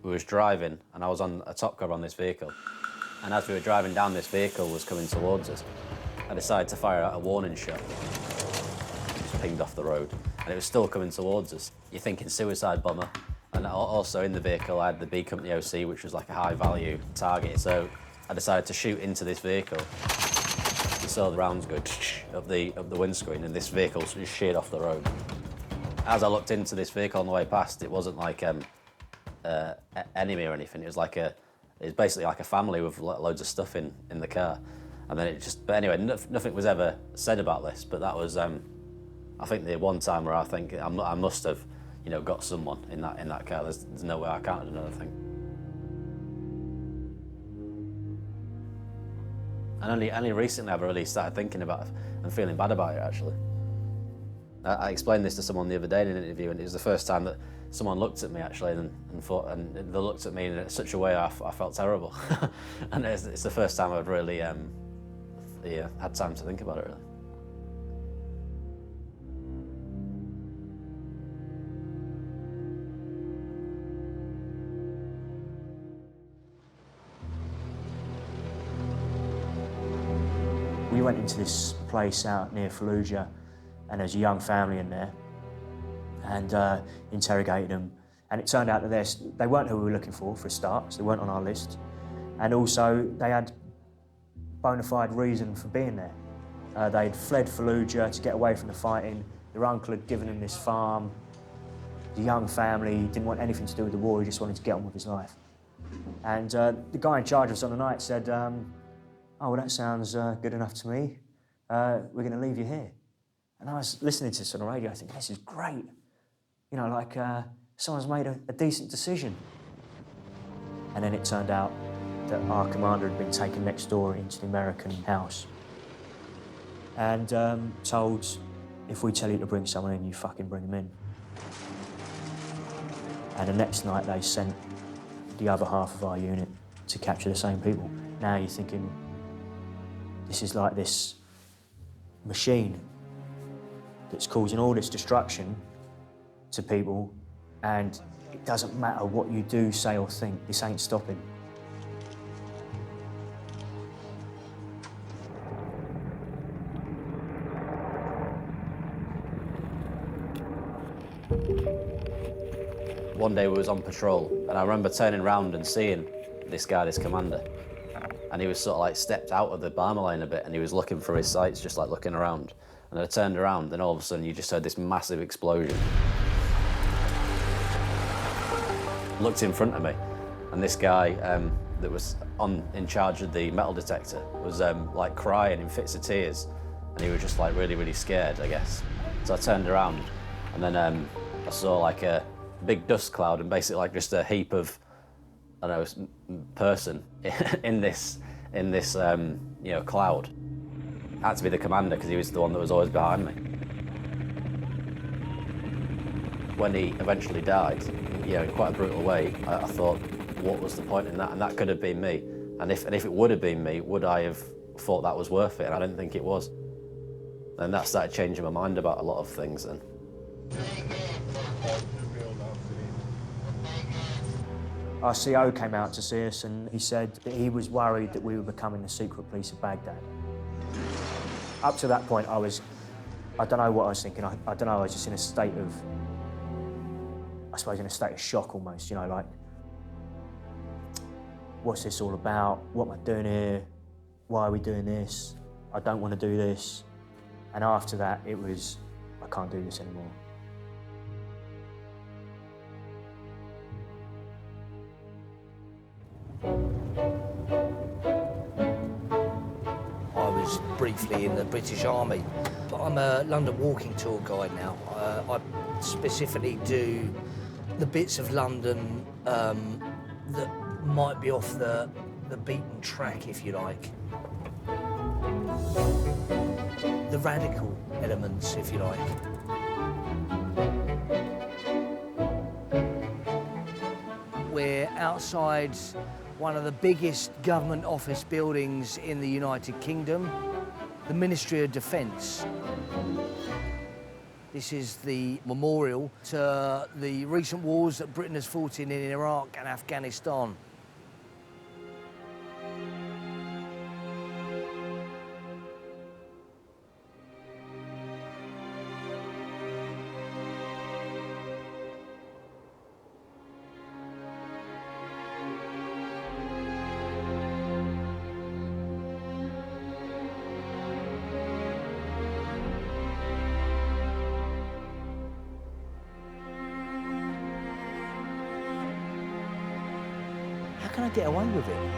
We was driving, and I was on a top cover on this vehicle. And as we were driving down, this vehicle was coming towards us. I decided to fire out a warning shot. It just pinged off the road, and it was still coming towards us. You're thinking suicide bomber, And also in the vehicle, I had the B Company OC, which was like a high-value target. So I decided to shoot into this vehicle. You saw the rounds go up the windscreen, and this vehicle just sheared off the road. As I looked into this vehicle on the way past, it wasn't like enemy or anything. It was basically like a family with loads of stuff in the car. And then but anyway, nothing was ever said about this. But that was, I think, the one time where I think I must have, got someone in that car. There's no way I can't have done another thing. And only recently I've really started thinking about it and feeling bad about it, actually. I explained this to someone the other day in an interview, and it was the first time that someone looked at me, actually, and they looked at me in such a way I felt terrible. And it's the first time I've really had time to think about it, really.
We went into this place out near Fallujah, and there's a young family in there, and interrogated them. And it turned out that they weren't who we were looking for a start, so they weren't on our list. And also, they had bona fide reason for being there. They'd fled Fallujah to get away from the fighting. Their uncle had given them this farm. The young family didn't want anything to do with the war, he just wanted to get on with his life. And the guy in charge of us on the night said, oh, well, that sounds good enough to me. We're going to leave you here. And I was listening to this on the radio, I think, this is great. Someone's made a decent decision. And then it turned out that our commander had been taken next door into the American house and told, if we tell you to bring someone in, you fucking bring them in. And the next night they sent the other half of our unit to capture the same people. Now you're thinking, this is like this machine that's causing all this destruction to people, and it doesn't matter what you do, say or think, this ain't stopping.
One day we was on patrol, and I remember turning around and seeing this guy, this commander, and he was sort of like stepped out of the barmer lane a bit, and he was looking for his sights, just like looking around. And I turned around, and all of a sudden you just heard this massive explosion. Looked in front of me, and this guy that was in charge of the metal detector was like crying in fits of tears, and he was just like really, really scared, I guess. So I turned around, and then I saw like a big dust cloud, and basically like just a heap of, I don't know, person in this cloud. It had to be the commander, because he was the one that was always behind me. When he eventually died, in quite a brutal way, I thought, what was the point in that? And that could have been me. And if it would have been me, would I have thought that was worth it? And I didn't think it was. And that started changing my mind about a lot of things then.
Our CO came out to see us, and he said that he was worried that we were becoming the secret police of Baghdad. Up to that point, I don't know what I was thinking. I don't know, I was just in a state of, I suppose, in a state of shock almost, like, what's this all about? What am I doing here? Why are we doing this? I don't want to do this. And after that, it was, I can't do this anymore.
I was briefly in the British Army, but I'm a London walking tour guide now. I specifically do the bits of London that might be off the beaten track, if you like. The radical elements, if you like. We're outside one of the biggest government office buildings in the United Kingdom, the Ministry of Defence. This is the memorial to the recent wars that Britain has fought in Iraq and Afghanistan.
can I get away with it?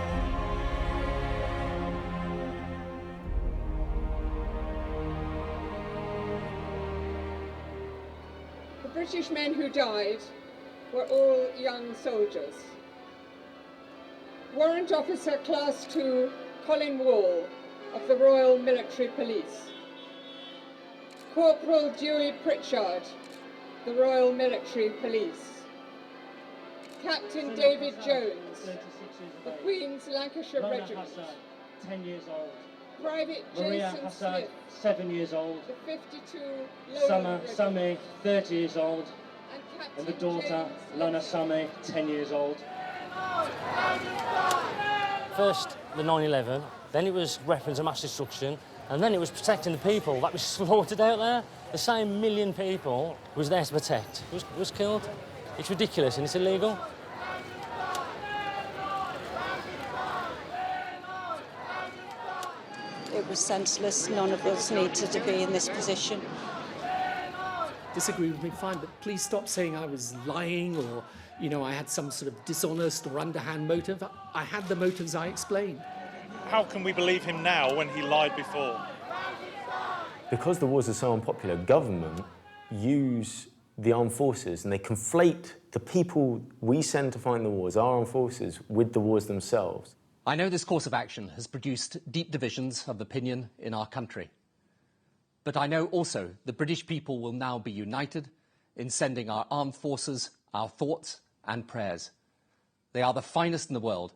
The British men who died were all young soldiers. Warrant Officer Class 2 Colin Wall of the Royal Military Police. Corporal Dewey Pritchard, the Royal Military Police. Captain David Jones, the Queen's Lancashire Regiment.
10 years old.
Private
Maria
Jason
Hassad,
Smith,
7 years old.
the 52
Summer
Lowland
Sami, 30 years old.
and Captain
And the daughter,
James
Lana Sami, 10 years old.
First, the 9/11, then it was weapons of mass destruction, and then it was protecting the people that was slaughtered out there. The same million people who was there to protect was killed. It's ridiculous and it's illegal.
It was senseless. None of us needed to be in this position.
Disagree with me, fine, but please stop saying I was lying or, you know, I had some sort of dishonest or underhand motive. I had the motives I explained.
How can we believe him now when he lied before?
Because the wars are so unpopular, government use the armed forces and they conflate the people we send to fight the wars, our armed forces, with the wars themselves.
I know this course of action has produced deep divisions of opinion in our country. But I know also the British people will now be united in sending our armed forces our thoughts and prayers. They are the finest in the world,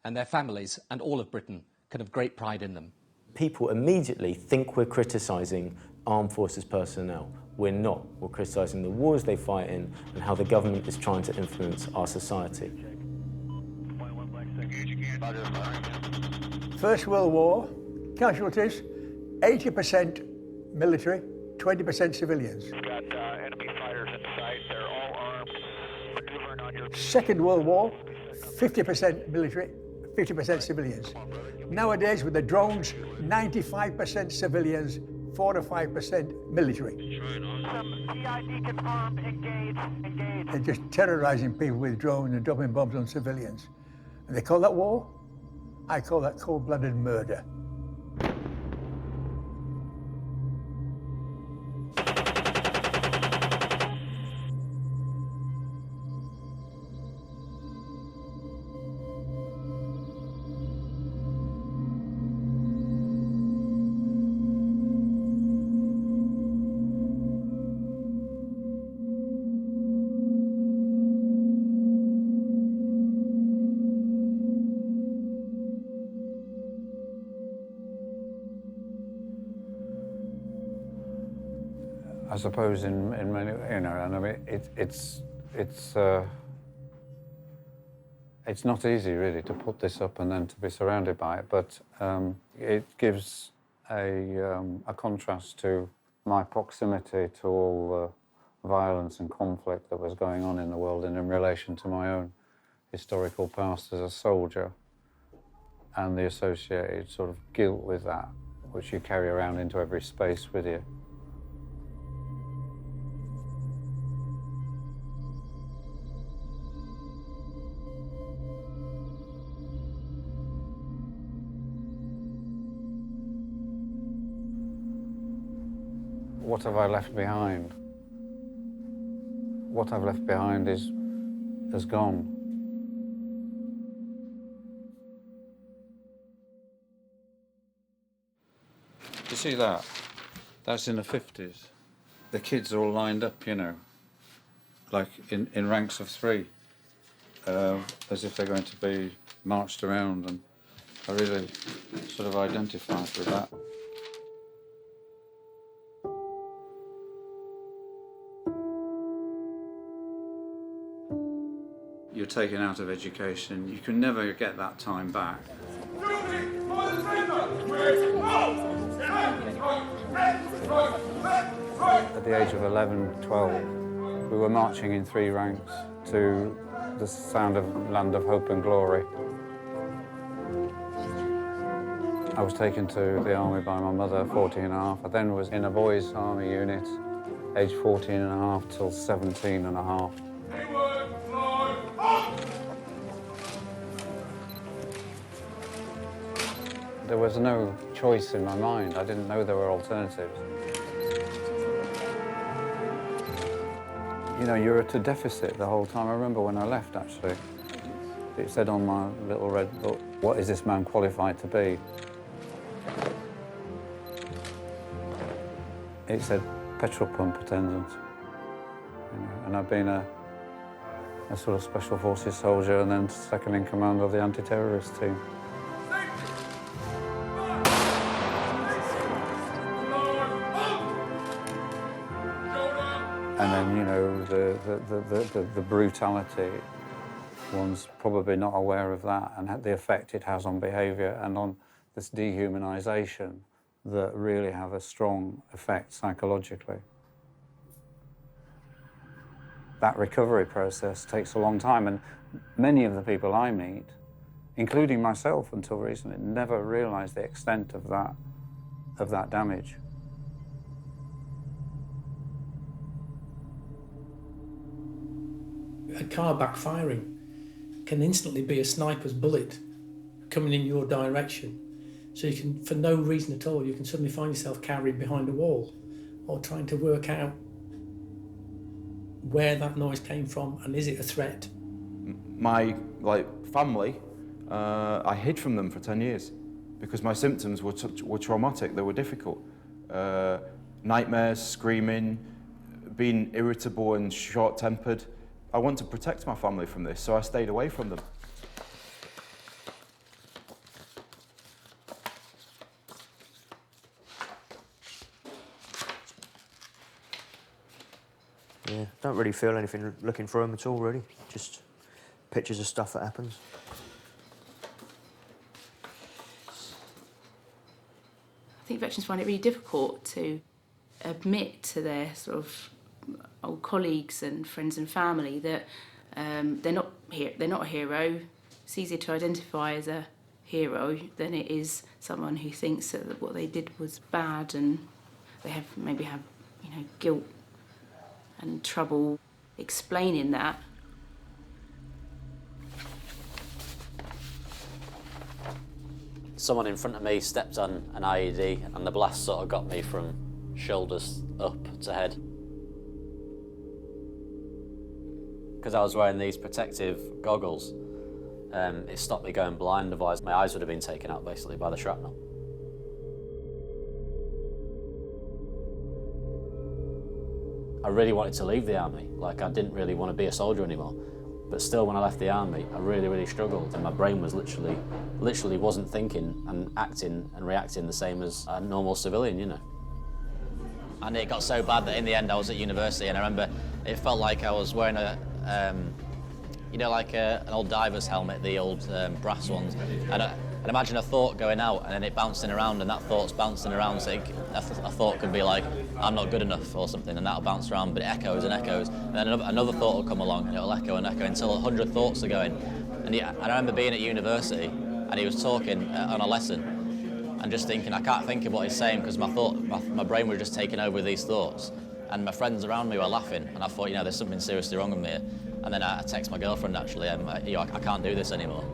and their families and all of Britain can have great pride in them.
People immediately think we're criticising armed forces personnel. We're not. We're criticising the wars they fight in and how the government is trying to influence our society.
First World War, casualties, 80% military, 20% civilians.
Got enemy fighters in sight. They're all armed, maneuvering on your...
Second World War, 50% military, 50% civilians. Nowadays, with the drones, 95% civilians, 4 to 5% military.
CID confirmed, engage.
They're just terrorizing people with drones and dropping bombs on civilians. And they call that war? I call that cold-blooded murder.
I suppose in many, you know, and I mean, it's not easy really to put this up and then to be surrounded by it, but it gives a contrast to my proximity to all the violence and conflict that was going on in the world and in relation to my own historical past as a soldier and the associated sort of guilt with that, which you carry around into every space with you. What have I left behind? What I've left behind is gone. You see that? That's in the 50s. The kids are all lined up, you know, like in ranks of 3, as if they're going to be marched around, and I really sort of identified with that. You're taken out of education. You can never get that time back. At the age of 11, 12, we were marching in 3 ranks to the sound of Land of Hope and Glory. I was taken to the army by my mother at 14 and a half. I then was in a boys' army unit, age 14 and a half till 17 and a half. There was no choice in my mind. I didn't know there were alternatives. You know, you're at a deficit the whole time. I remember when I left, actually. It said on my little red book, what is this man qualified to be? It said petrol pump attendant. You know, and I've been a sort of special forces soldier and then second in command of the anti-terrorist team. And then, you know, the brutality, one's probably not aware of that and the effect it has on behaviour and on this dehumanisation that really have a strong effect psychologically. That recovery process takes a long time, and many of the people I meet, including myself until recently, never realised the extent of that damage.
A car backfiring can instantly be a sniper's bullet coming in your direction. So you can, for no reason at all, you can suddenly find yourself cowering behind a wall or trying to work out where that noise came from and is it a threat?
My family, I hid from them for 10 years because my symptoms were traumatic, they were difficult. Nightmares, screaming, being irritable and short-tempered. I want to protect my family from this, so I stayed away from them.
Yeah, don't really feel anything looking for them at all, really. Just pictures of stuff that happens.
I think veterans find it really difficult to admit to their sort of old colleagues and friends and family that they're not a hero. It's easier to identify as a hero than it is someone who thinks that what they did was bad and they maybe have guilt and trouble explaining that.
Someone in front of me stepped on an IED and the blast sort of got me from shoulders up to head. Because I was wearing these protective goggles, it stopped me going blind, otherwise my eyes would have been taken out basically by the shrapnel. I really wanted to leave the army, like I didn't really want to be a soldier anymore. But still, when I left the army, I really, really struggled, and my brain was literally wasn't thinking and acting and reacting the same as a normal civilian, you know. And it got so bad that in the end I was at university, and I remember it felt like I was wearing an old diver's helmet, the old brass ones. And I'd imagine a thought going out and then it bouncing around, and that thought's bouncing around, so a thought could be like, I'm not good enough or something, and that'll bounce around, but it echoes and echoes, and then another thought will come along and it'll echo and echo until 100 thoughts are going. And I remember being at university and he was talking on a lesson and just thinking, I can't think of what he's saying because my brain was just taking over these thoughts, and my friends around me were laughing, and I thought, there's something seriously wrong with me. And then I text my girlfriend actually, I can't do this anymore.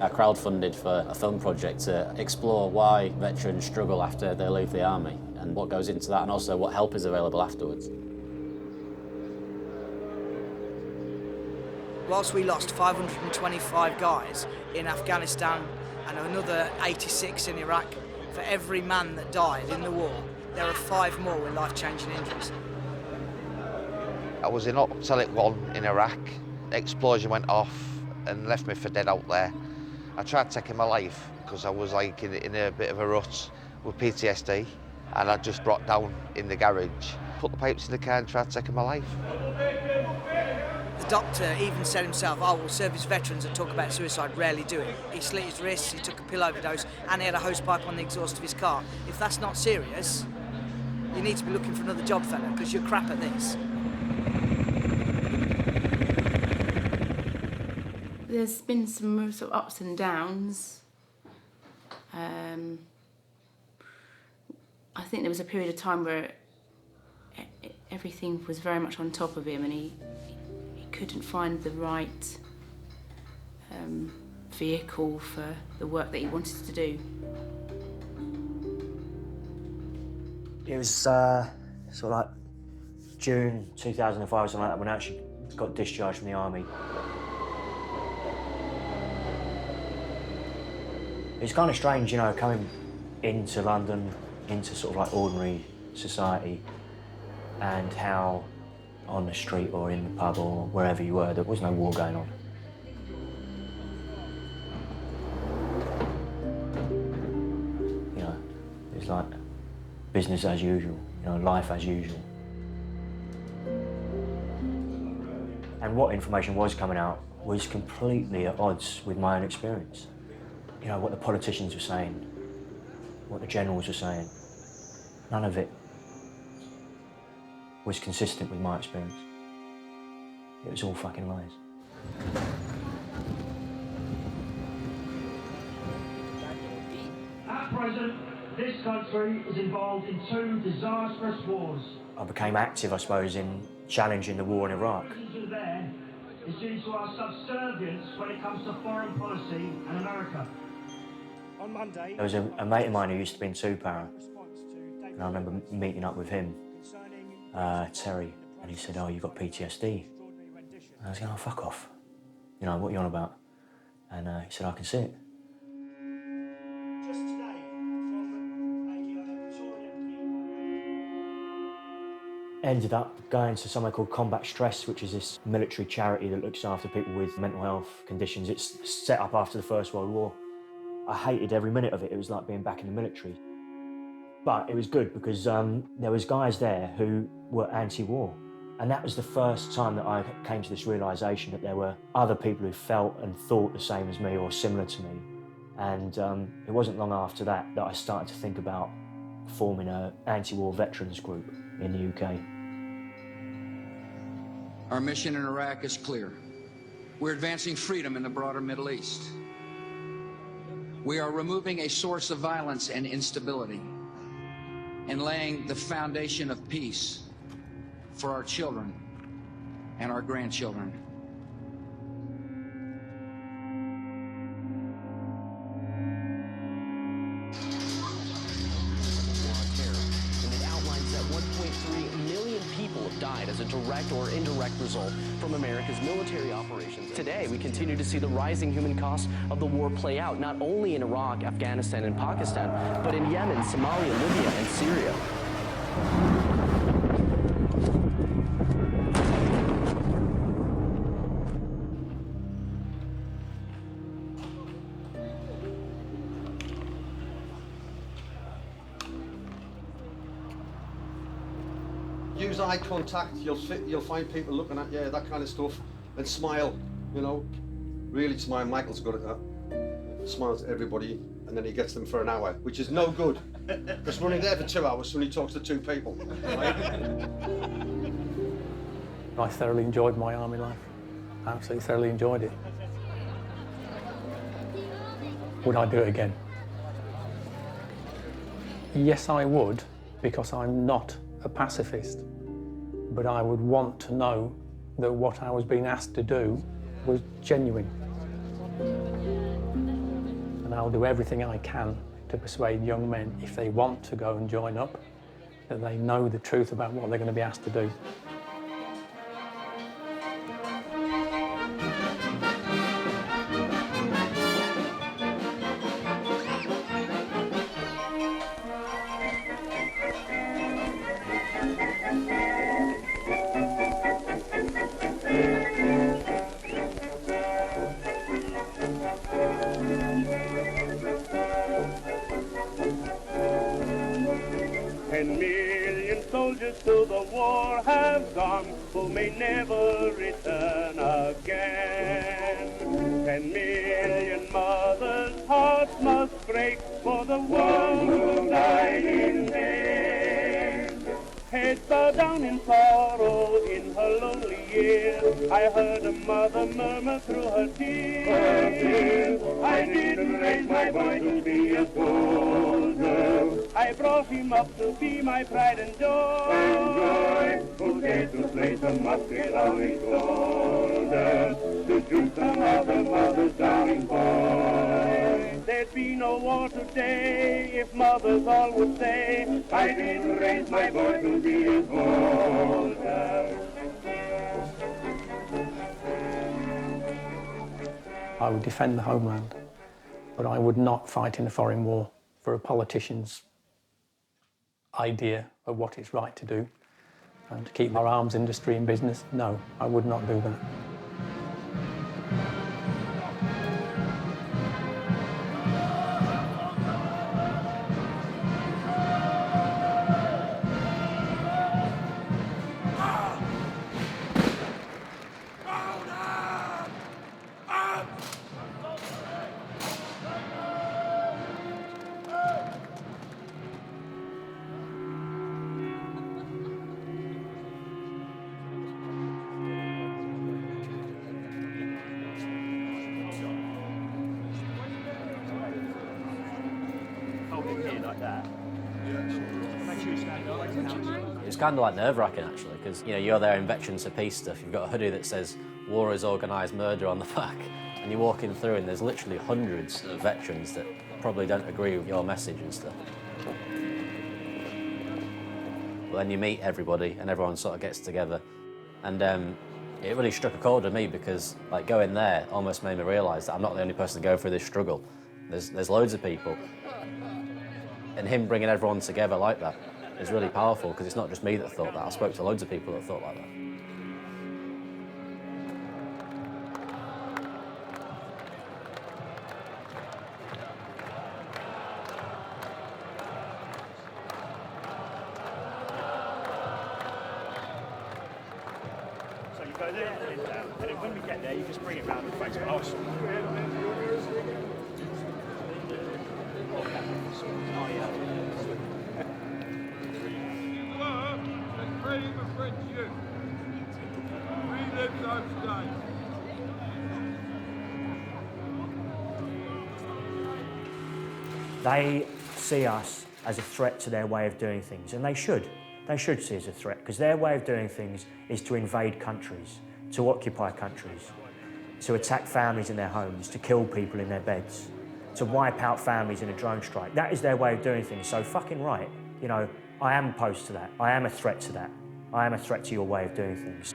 I crowdfunded for a film project to explore why veterans struggle after they leave the army and what goes into that, and also what help is available afterwards.
Whilst we lost 525 guys in Afghanistan and another 86 in Iraq, for every man that died in the war, there are 5 more with life-changing injuries.
I was in Optelic 1 in Iraq. The explosion went off and left me for dead out there. I tried taking my life because I was in a bit of a rut with PTSD, and I just broke down in the garage, put the pipes in the car and tried taking my life.
The doctor even said himself, well, service veterans that talk about suicide rarely do it. He slit his wrists, he took a pill overdose, and he had a hose pipe on the exhaust of his car. If that's not serious, you need to be looking for another job, fella, because you're crap at this.
There's been some sort of ups and downs. I think there was a period of time where everything was very much on top of him, and he couldn't find the right vehicle for the work that he wanted to do.
It was sort of like June 2005 or something like that when I actually got discharged from the army. It's kind of strange, you know, coming into London, into sort of like ordinary society, and how on the street or in the pub or wherever you were, there was no war going on. You know, it's like business as usual, you know, life as usual. And what information was coming out was completely at odds with my own experience. You know, what the politicians were saying, what the generals were saying, none of it was consistent with my experience. It was all fucking lies.
At present, this country is involved in 2 disastrous wars.
I became active, I suppose, in challenging the war in Iraq.
The reasons we're there is due to our subservience when it comes to foreign policy and America.
On Monday,
There was a mate of mine who used to be in Two-Para, and I remember meeting up with him, Terry, and he said, "Oh, you've got PTSD." And I was going, "Oh, fuck off. You know, what are you on about?" And he said, "I can see it." Ended up going to somewhere called Combat Stress, which is this military charity that looks after people with mental health conditions. It's set up after the First World War. I hated every minute of it. It was like being back in the military. But it was good because there was guys there who were anti-war. And that was the first time that I came to this realisation that there were other people who felt and thought the same as me or similar to me. And it wasn't long after that that I started to think about forming an anti-war veterans group in the UK.
Our mission in Iraq is clear. We're advancing freedom in the broader Middle East. We are removing a source of violence and instability and laying the foundation of peace for our children and our grandchildren.
And it outlines that 1.3 million people have died as a direct or indirect result from America's military operations. Today, we continue to see the rising human costs of the war play out, not only in Iraq, Afghanistan, and Pakistan, but in Yemen, Somalia, Libya, and Syria.
Use eye contact, you'll find people looking at you, that kind of stuff, and smile, you know. Really smile. Michael's good at that. Smiles at everybody, and then he gets them for an hour, which is no good. Because we're only there for 2 hours, so he talks to 2 people. Right?
I thoroughly enjoyed my army life. Absolutely thoroughly enjoyed it. Would I do it again? Yes, I would, because I'm not a pacifist. But I would want to know that what I was being asked to do was genuine. And I'll do everything I can to persuade young men, if they want to go and join up, that they know the truth about what they're going to be asked to do.
To the war have gone, who may never return again. 10 million mothers' hearts must break for the one who died in vain. Heads bowed down in sorrow in her lonely years, I heard a mother murmur through her tears, I didn't raise my boy to be a soldier, I brought him up to be my pride and joy, who dared to place a musket on his shoulder, to shoot some other mother's darling boy. no war today if mothers all would say, I didn't raise my boy to be a soldier.
I would defend the homeland, but I would not fight in a foreign war for a politician's idea of what is right to do. And to keep our arms industry in business, no, I would not do that.
It's kind of like nerve-wracking actually, because you're there in Veterans for Peace stuff. You've got a hoodie that says "War is organised murder" on the back, and you're walking through, and there's literally hundreds of veterans that probably don't agree with your message and stuff. Well, then you meet everybody, and everyone sort of gets together, and it really struck a chord with me because, like, going there almost made me realise that I'm not the only person to go through this struggle. There's loads of people, and him bringing everyone together like that is really powerful because it's not just me that thought that. I spoke to loads of people that thought like that.
So you go there and then when we get there, you just bring it round and face it. Oh, sorry. Oh, yeah.
Freedom of friendship. Relive those days.
They see us as a threat to their way of doing things, and they should. They should see us as a threat, because their way of doing things is to invade countries, to occupy countries, to attack families in their homes, to kill people in their beds, to wipe out families in a drone strike. That is their way of doing things, so fucking right. I am opposed to that. I am a threat to that. I am a threat to your way of doing things.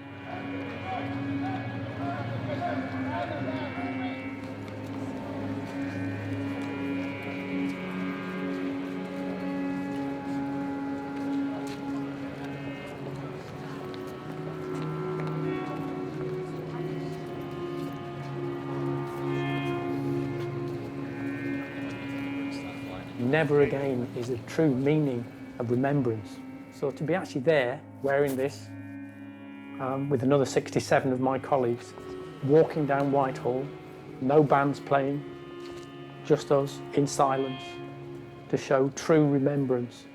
Never again is a true meaning of remembrance. So to be actually there, wearing this, with another 67 of my colleagues, walking down Whitehall, no bands playing, just us in silence, to show true remembrance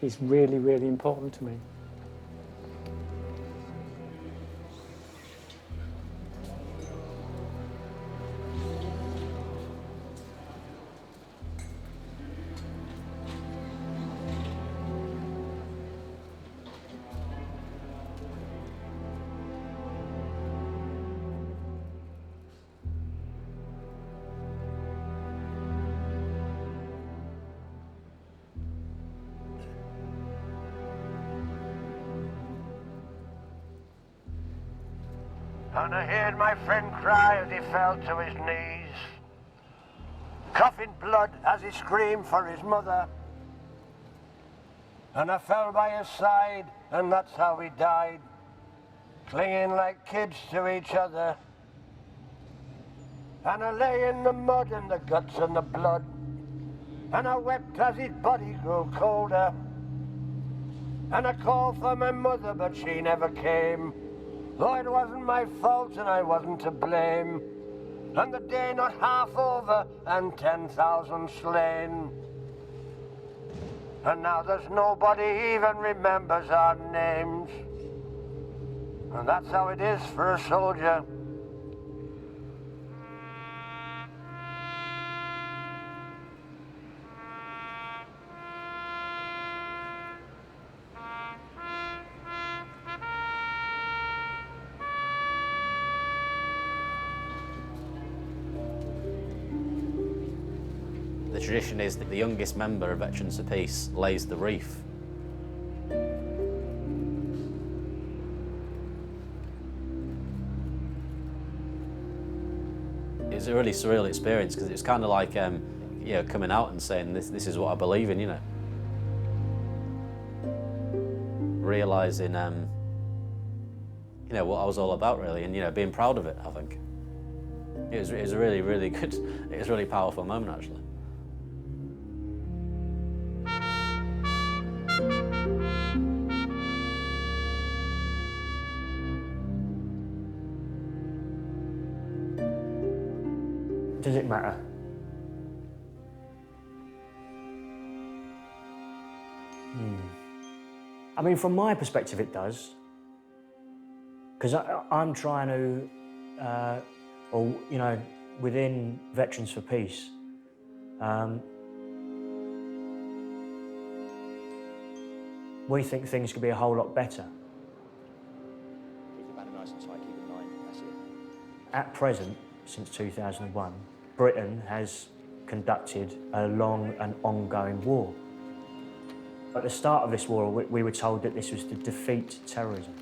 is really, really important to me.
And I heard my friend cry as he fell to his knees, coughing blood as he screamed for his mother. And I fell by his side, and that's how we died, clinging like kids to each other. And I lay in the mud and the guts and the blood, and I wept as his body grew colder. And I called for my mother, but she never came, though it wasn't my fault and I wasn't to blame. And the day not half over and 10,000 slain. And now there's nobody even remembers our names. And that's how it is for a soldier.
The tradition is that the youngest member of Veterans for Peace lays the wreath. It was a really surreal experience because it was kind of like, you know, coming out and saying, this is what I believe in, you know. Realising, you know, what I was all about really, and, you know, being proud of it, I think. It was a really, really good, it was a really powerful moment, actually.
Does it matter? I mean, from my perspective, it does. Because I'm trying to, or, you know, within Veterans for Peace, we think things could be a whole lot better. At present, since 2001, Britain has conducted a long and ongoing war. At the start of this war, we were told that this was to defeat terrorism.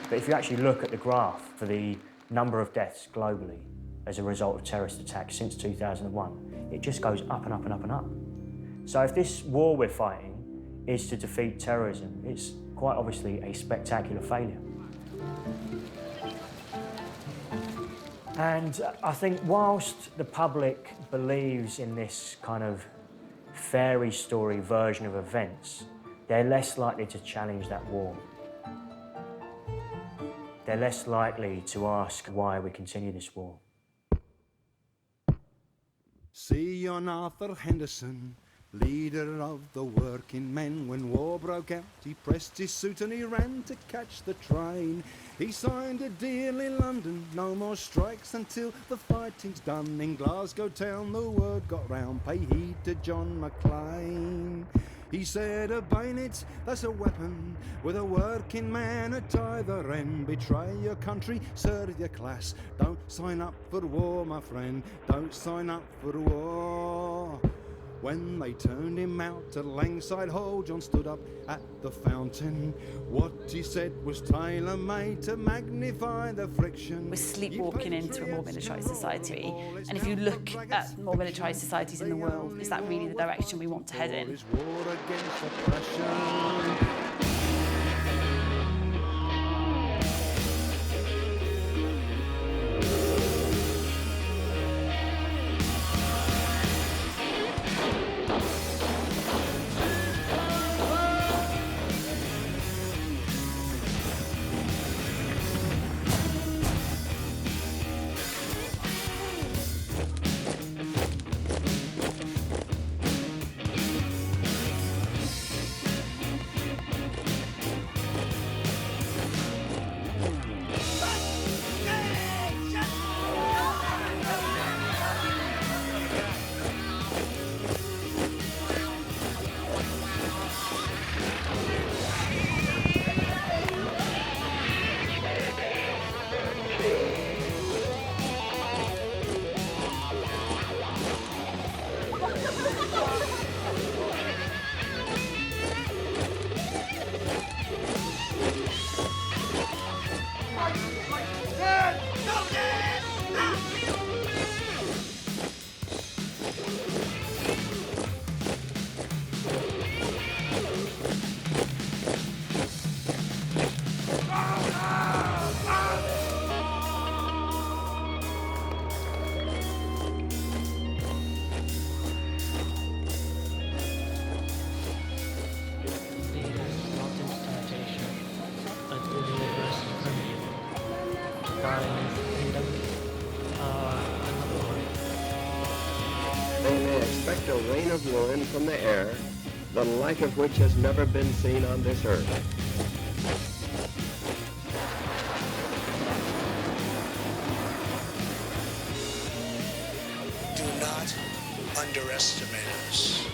But if you actually look at the graph for the number of deaths globally as a result of terrorist attacks since 2001, it just goes up and up and up and up. So if this war we're fighting is to defeat terrorism, it's quite obviously a spectacular failure. And I think whilst the public believes in this kind of fairy story version of events, they're less likely to challenge that war. They're less likely to ask why we continue this war.
See yon Arthur Henderson, leader of the working men. When war broke out, he pressed his suit and he ran to catch the train. He signed a deal in London, no more strikes until the fighting's done. In Glasgow town the word got round, pay heed to John McLean. He said a bayonet, that's a weapon, with a working man at either end. Betray your country, serve your class, don't sign up for war, my friend, don't sign up for war. When they turned him out at Langside Hall, John stood up at the fountain. What he said was tailor-made to magnify the friction.
We're sleepwalking into a more militarised society, and if you look at more militarised societies in the world, is that really the direction we want to head in?
War against oppression.
They may expect a rain of ruin from the air, the like of which has never been seen on this earth.
Do not underestimate us,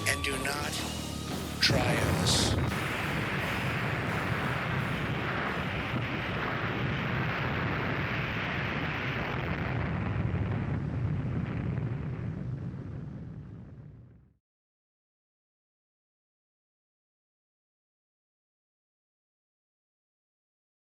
and do not try us.